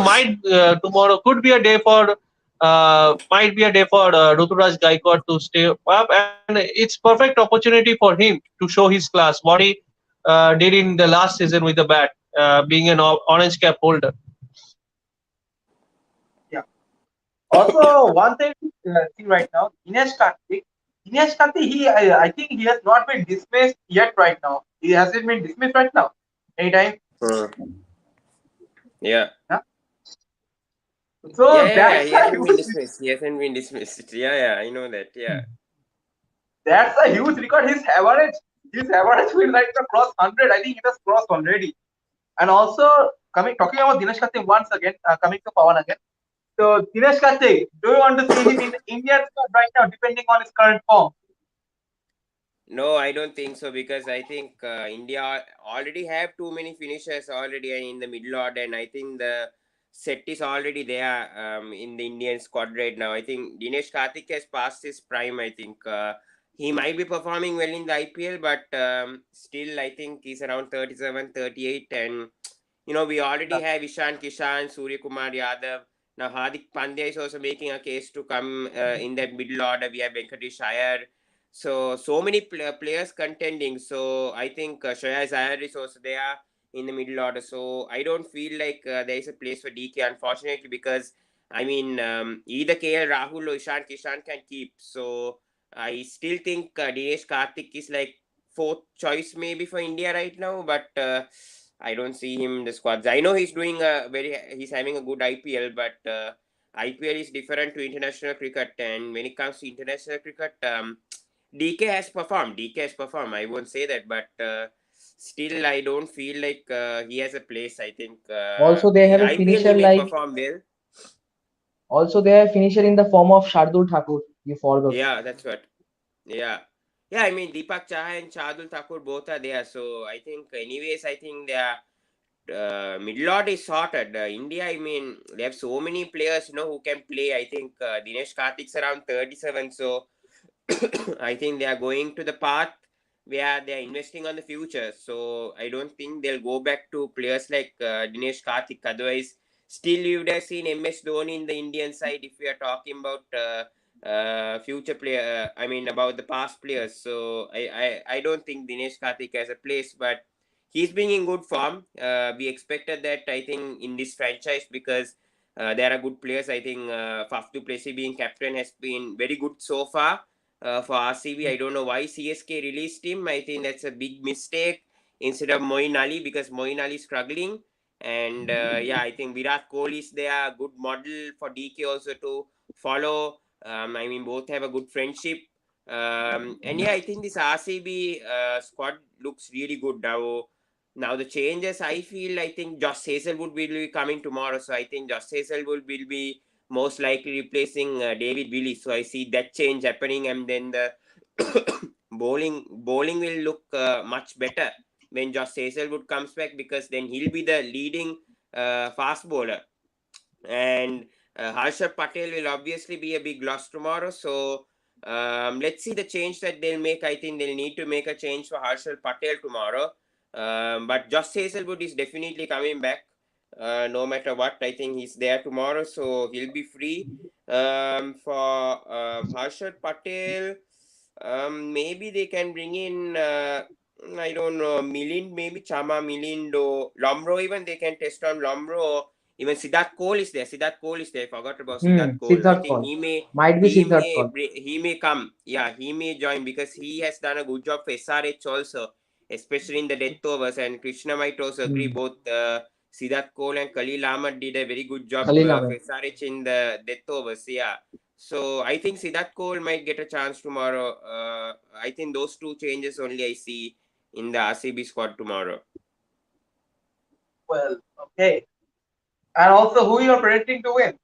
could be a day for might be a day for Ruturaj Gaikwad to stay up, and it's perfect opportunity for him to show his class, what he did in the last season with the bat, being an orange cap holder. yeah. Also, one thing see right now, Dinesh Karthik, I think he has not been dismissed yet right now. He hasn't been dismissed right now. Anytime. Hmm. Yeah. Huh? Yeah, So yeah, yeah. that's He a hasn't been huge dismissed. He hasn't been dismissed. Yeah, yeah. I know that. Yeah. record. His average will like cross 100. I think it has crossed already. And also coming talking about Dinesh Karthik once again, coming to Pawan again. So Dinesh Karthik, do you want to see him in the Indian squad right now, depending on his current form? No, I don't think so because I think India already have too many finishers already in the middle order, and I think the set is already there in the Indian squad right now. I think Dinesh Karthik has passed his prime. I think he might be performing well in the IPL, but still I think he's around 37, 38, and we already have Ishan Kishan, Surya Kumar Yadav. Now Hardik Pandya is also making a case to come in that middle order. We have Venkatesh Iyer. So many players contending. So I think Shreyas Iyer is also there in the middle order. So I don't feel like there is a place for DK, unfortunately, because I mean either KL Rahul or Ishan Kishan can keep. So I still think Dinesh Karthik is like fourth choice maybe for India right now, but I don't see him in the squads. I know he's having a good IPL, but IPL is different to international cricket, and when it comes to international cricket, DK has performed. DK has performed. I won't say that, but still, I don't feel like he has a place. I think Also, they in have a IPL he finisher may like perform well. also they have a finisher in the form of Shardul Thakur. You forgot. Yeah, that's what. Yeah. Yeah, I mean Deepak Chahar and Shardul Thakur both are there. So I think anyways, I think they are middle order is sorted. India, I mean, they have so many players, who can play. I think Dinesh Karthik's around 37, so I think they are going to the path where they are investing on the future. So I don't think they'll go back to players like Dinesh Karthik. Otherwise, still you would have seen MS Dhoni in the Indian side if we are talking about future player. I mean about the past players. So I don't think Dinesh Karthik has a place, but he's being in good form. We expected that I think in this franchise because there are good players. I think Faf du Plessis being captain has been very good so far for RCB. I don't know why CSK released him. I think that's a big mistake instead of Moin Ali, because Moin Ali is struggling. And yeah, I think Virat Kohli is there, good model for DK also to follow. I mean, both have a good friendship. And yeah, I think this RCB squad looks really good now. Now the changes, I feel, I think Josh Hazelwood will be coming tomorrow. So I think Josh Hazelwood will be most likely replacing David Willis. So I see that change happening, and then the bowling will look much better when Josh Hazelwood comes back, because then he'll be the leading fast bowler. And Harshad Patel will obviously be a big loss tomorrow. So let's see the change that they'll make. I think they'll need to make a change for Harshad Patel tomorrow. But Josh Hazelwood is definitely coming back. No matter what, I think he's there tomorrow, so he'll be free. For Harshad Patel, maybe they can bring in. I don't know, Milind, maybe Chama, Milind, or Lomro. Even they can test on Lomro. Even Siddharth Cole is there. Siddharth Cole is there. Forgot about Siddharth Cole. I Siddharth think Call. Might be Siddharth Call. he may come. Yeah, he may join, because he has done a good job for SRH also, especially in the death overs. And Krishna might also agree. Hmm. Both Siddharth Cole and Khalil Ahmad did a very good job Khalil for Ahmed. SRH in the death overs. Yeah. So I think Siddharth Cole might get a chance tomorrow. I think those two changes only I see in the RCB squad tomorrow. Well, okay. And also, who you are predicting to win?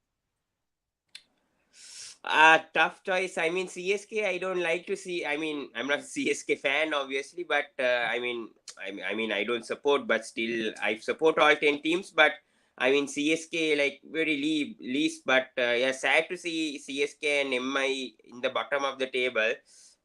Tough choice. I mean, CSK, I don't like to see. I mean, I'm not a CSK fan, obviously, but I mean, I don't support, but still, I support all 10 teams. But I mean, CSK, like, very least. But yeah, sad to see CSK and MI in the bottom of the table.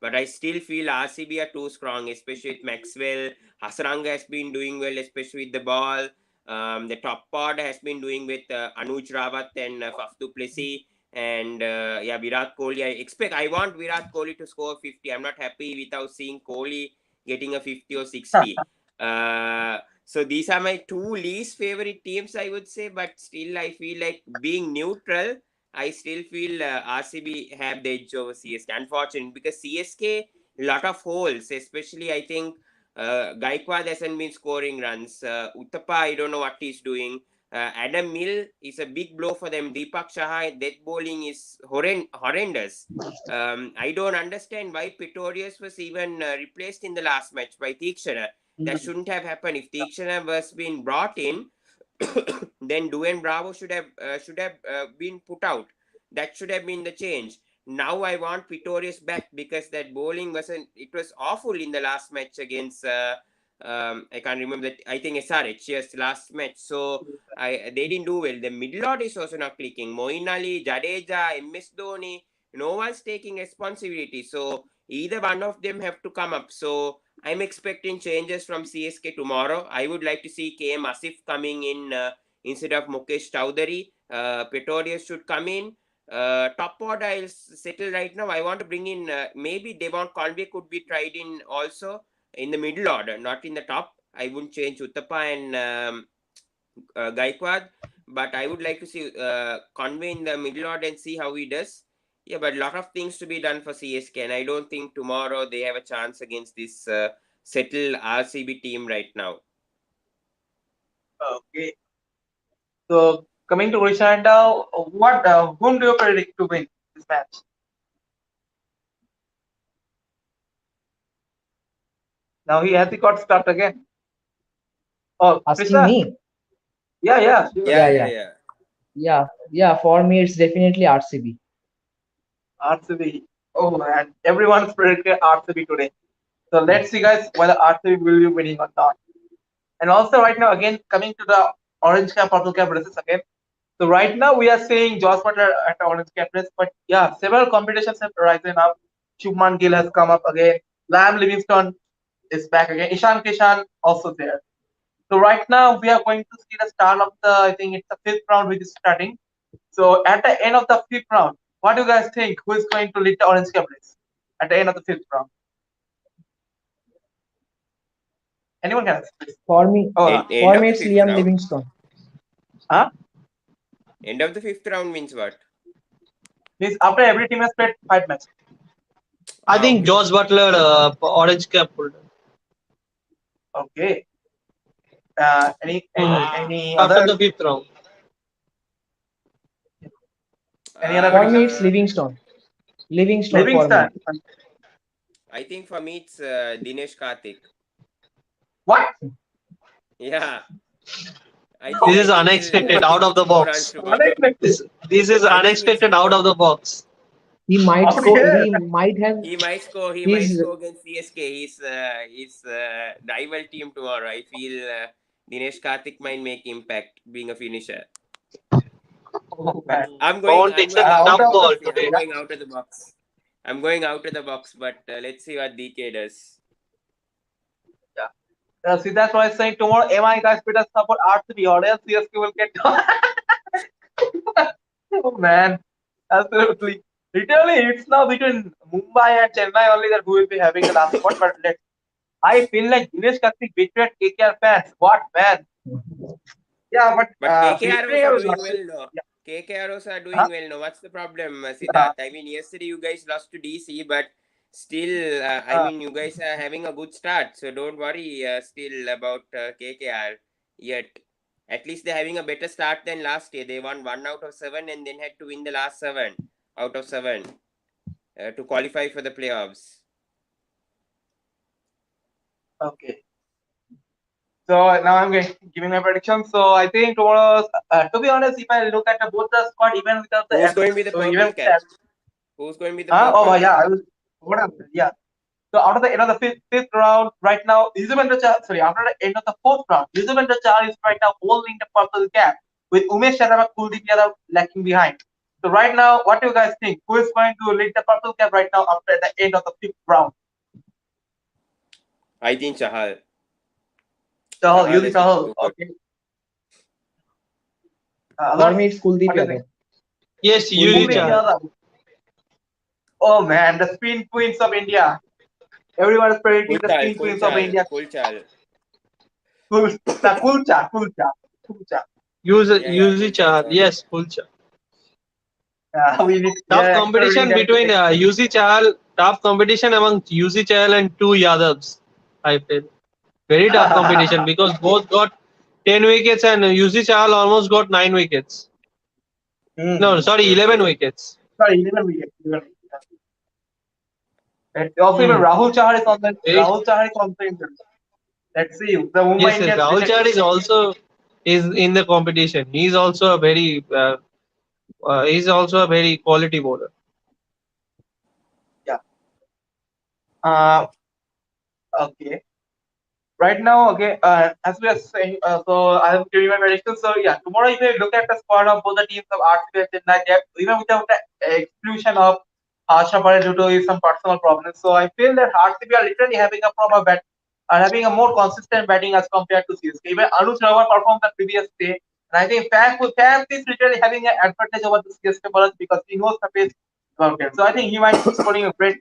But I still feel RCB are too strong, especially with Maxwell. Hasranga has been doing well, especially with the ball. The top pod has been doing with Anuj Rawat and Faf du Plessis. And yeah, Virat Kohli. I want Virat Kohli to score 50. I'm not happy without seeing Kohli getting a 50 or 60. So these are my two least favorite teams, I would say. But still, I feel like, being neutral, I still feel RCB have the edge over CSK. Unfortunately, because CSK, lot of holes, especially I think Gaikwad hasn't been scoring runs. Uttapa, I don't know what he's doing. Adam Mill is a big blow for them. Deepak Shah, death bowling is horrendous. I don't understand why Pretorius was even replaced in the last match by Theekshana. That shouldn't have happened. If Theekshana was being brought in, then Duen Bravo should have been put out. That should have been the change. Now I want Pretorius back, because that bowling wasn't. It was awful in the last match against. I can't remember that. I think SRH, yes, last match. So they didn't do well. The middle order is also not clicking. Moin Ali, Jadeja, MS Dhoni, no one's taking responsibility. So either one of them have to come up. So I'm expecting changes from CSK tomorrow. I would like to see KM Asif coming in instead of Mukesh Chowdhury. Pretorius should come in. Top order I'll settle right now. I want to bring in maybe Devon Conway could be tried in also in the middle order, not in the top. I wouldn't change Uttapa and Gaikwad, but I would like to see Conway in the middle order and see how he does. Yeah, but a lot of things to be done for CSK, and I don't think tomorrow they have a chance against this settled RCB team right now. Okay. So coming to Rishan now, what whom do you predict to win this match? Now he got stuck again. Oh, Asking Krishna. me? Yeah, yeah, sure. Yeah, Yeah, yeah, yeah, yeah. yeah. For me, it's definitely RCB. RCB. Oh man, everyone's predicted RCB today. So let's see, guys, whether RCB will be winning or not. And also, right now, again, coming to the orange cap, purple cap races again. So right now, we are seeing Josh Butter at the orange cap race, but yeah, several competitions have risen up. Shubman Gill has come up again. Lam Livingstone is back again. Ishan Kishan also there. So right now, we are going to see the start of the, I think it's the fifth round which is starting. So at the end of the fifth round, what do you guys think? Who is going to lead the orange cap race at the end of the fifth round? Anyone can answer, please. For me, Oh, End for of me, the it's fifth Liam round. Livingstone. huh? End of the fifth round means what? Means after every team has played 5 matches. I Ah, think okay. Josh Butler, orange cap holder. Okay. Any Hmm. any After other the fifth round. any other For me, prediction? it's Uh, Livingstone. Livingstone for Livingston. me. I think for me it's Dinesh Karthik. What? Yeah, This I is think he'll unexpected, out of the score runs box. tomorrow. Unexpected. This is I think he'll unexpected, out score. of the box. He might score. Okay. He might have. He might score. He might He's score against CSK. His rival team tomorrow. I feel Dinesh Karthik might make impact being a finisher. Oh man. Rowan I'm takes a going out Out of tough the of call box. Yeah, today. I'm yeah. going out of the box. I'm going out of the box. But let's see what DK does. Yeah. See, that's why I'm saying tomorrow MI guys better support RCB or else CSK will get. Oh man. Absolutely. Literally, it's now between Mumbai and Chennai only that who will be having the last spot. But let's. I feel like Dinesh Karthik betrayed KKR fans. What man? Yeah, but But KKR also betrayal. doing well, no. Yeah. KKR also are doing Huh? well, no. What's the problem, Yeah. Siddharth? I mean, yesterday you guys lost to DC, but still, I Uh, mean, you guys are having a good start, so don't worry still about KKR yet. At least they're having a better start than last year. They won 1 out of 7 and then had to win the last 7 out of 7 to qualify for the playoffs. okay. So now I'm giving my prediction. So I think tomorrow, to be honest, if I look at both the squad, even without the Who's going absence, with the so even purple with the cap? absence, Who's going with the oh purple yeah, cap? I was what else? Yeah. So after the end of the fifth round, right now, Yuzvendra Chahal, sorry, after the end of the fourth round, Yuzvendra Chahal is right now holding the purple cap with Umesh Yadav and Kuldeep Yadav lacking behind. So right now, what do you guys think? Who is going to lead the purple cap right now after the end of the fifth round? I think Chahal. Chahal, Chahal Yuzi is looking Chahal. too good. Okay. for Others, me. It's Kuldeep what do you think? Yadav. Yes, Yuji Kuldeep Kuldeep Yadav. Chahal. Yadav. Oh man, the spin queens of India. Everyone is predicting the Kulchal, spin queens of Kulchal, India. Kulchal. Kul, the Kulcha. Yeah, Yuji Kulchal Chahal. only. Yes, Kulcha. We Tough are actually competition that to between Yuji Chahal. Tough competition among Yuji Chahal and two Yadavs. I feel very tough competition because both got 10 wickets and Yuji Chahal almost got 9 wickets. No, Hmm. sorry, 11 wickets. Sorry, 11 wickets. 11 wickets. And also, even Hmm. Rahul Chahar is on the Very, Rahul Chahar is on the injury. Let's see. The Mumbai yes, yes. Indians Rahul Chahar rejected. is also is in the competition. He's also a very quality bowler. Yeah. Uh, okay. Right now, okay, as we are saying, so I am giving my prediction. So yeah, tomorrow if you look at the squad of both the teams of RCB and Chennai, even without the exclusion of Harsha Patel due to some personal problems, so I feel that RCB are literally having a proper bat, are having a more consistent batting as compared to CSK. Even Anuj Rawat performed the previous day, and I think Fans is literally having an advantage over the CSK bowlers because he knows the pace. So I think he might be scoring a great.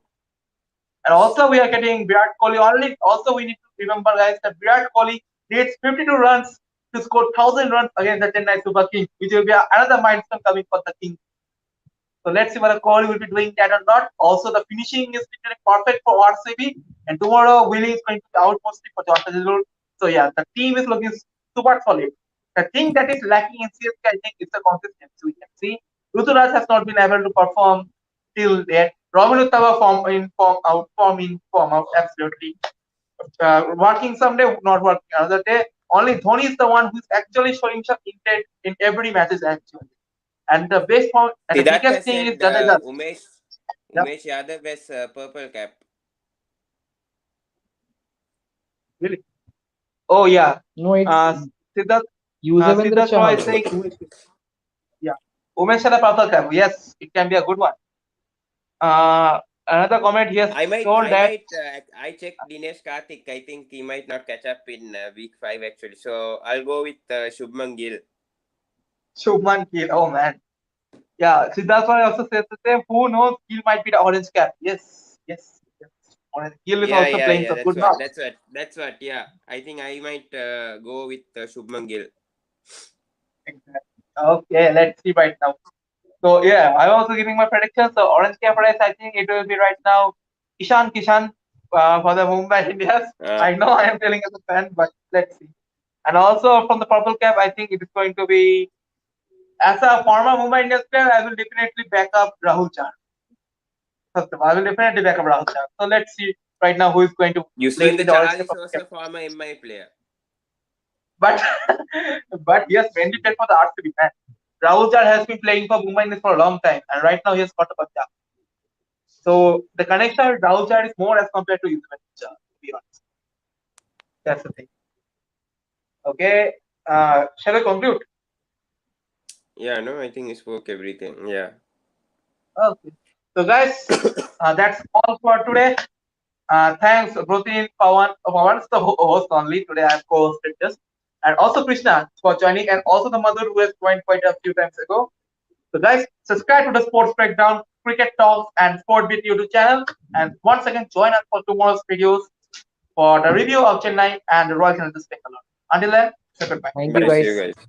And also we are getting Virat Kohli. Only also we need to remember guys that Virat Kohli needs 52 runs to score 1,000 runs against the Chennai Super Kings, which will be another milestone coming for the Kings. So let's see whether Kohli will be doing that or not. Also, the finishing is literally perfect for RCB. And tomorrow, Willie is going to be out mostly for Josh Hazlewood. So yeah, the team is looking super solid. The thing that is lacking in CSK, I think, is the consistency. We can see Ruturaj has not been able to perform till yet. Robin Uttava form in form out, form in form out, absolutely. Working someday, not working another day. Only Dhoni is the one who's actually showing some intent in every matches actually. And the best point and the Siddharth biggest has thing is said Jadeja. Yeah, Umesh Yadav has purple cap. really. Oh yeah. No, it's Uh, Siddharth, Yuzvendra Siddharth Roy Chahal. is saying, yeah. Umesh had a purple cap. Yes, it can be a good one. Another comment he has told that I checked Dinesh Karthik. I think he might not catch up in week 5 actually. So I'll go with Shubman Gill. Shubman Gill. Oh man. Yeah, Siddharth Roy also says the same. Who knows? Gill might be the orange cap. Yes. Orange. Gill is also playing Yeah. so good now. That's what. Yeah, I think I might go with Shubman Gill. Exactly. Okay, let's see right now. So yeah, I'm also giving my prediction. So orange cap race, I think it will be right now Ishan Kishan for the Mumbai Indians. Uh, I know I am telling as a fan, but let's see. And also from the purple cap, I think it is going to be as a former Mumbai Indians player, I will definitely back up Rahul Chand. First of all, I will definitely back up Rahul Chand. So let's see right now who is going to lead in Yuzvendra the orange Chahal cap is purple cap. also former MI player. But but yes, when we played for the RCB, man, Rahul Chand has been playing for Mumbai Indians for a long time, and right now he has got a Punjab. So the connection with Rahul Chand is more as compared to Yuzvendra Chahal, to be honest. That's the thing. Okay, shall I conclude? Yeah, no, I think he spoke everything. Yeah. Okay. So guys, that's all for today. Thanks, Brotin Pawan's the host only. Today I have co-hosted this. And also Krishna for joining, and also the mother who has joined quite a few times ago. So guys, subscribe to the Sports Breakdown, Cricket Talks, and Sport Beat YouTube channel. And once again, join us for tomorrow's videos for the review of Chennai and the Royal Challengers Bangalore. Until then, say goodbye. Thank you Bye. See you guys. guys.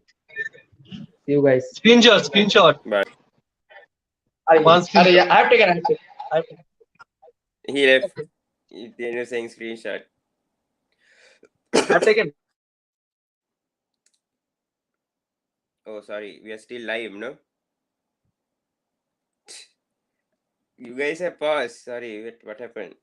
See you guys. Screenshot. Bye. Arey, One yeah, screenshot. I have taken. I have taken. I have taken. He left. Okay. Then you're saying screenshot. I have taken. Oh, sorry. We are still live, no? You guys have paused. Sorry. What happened?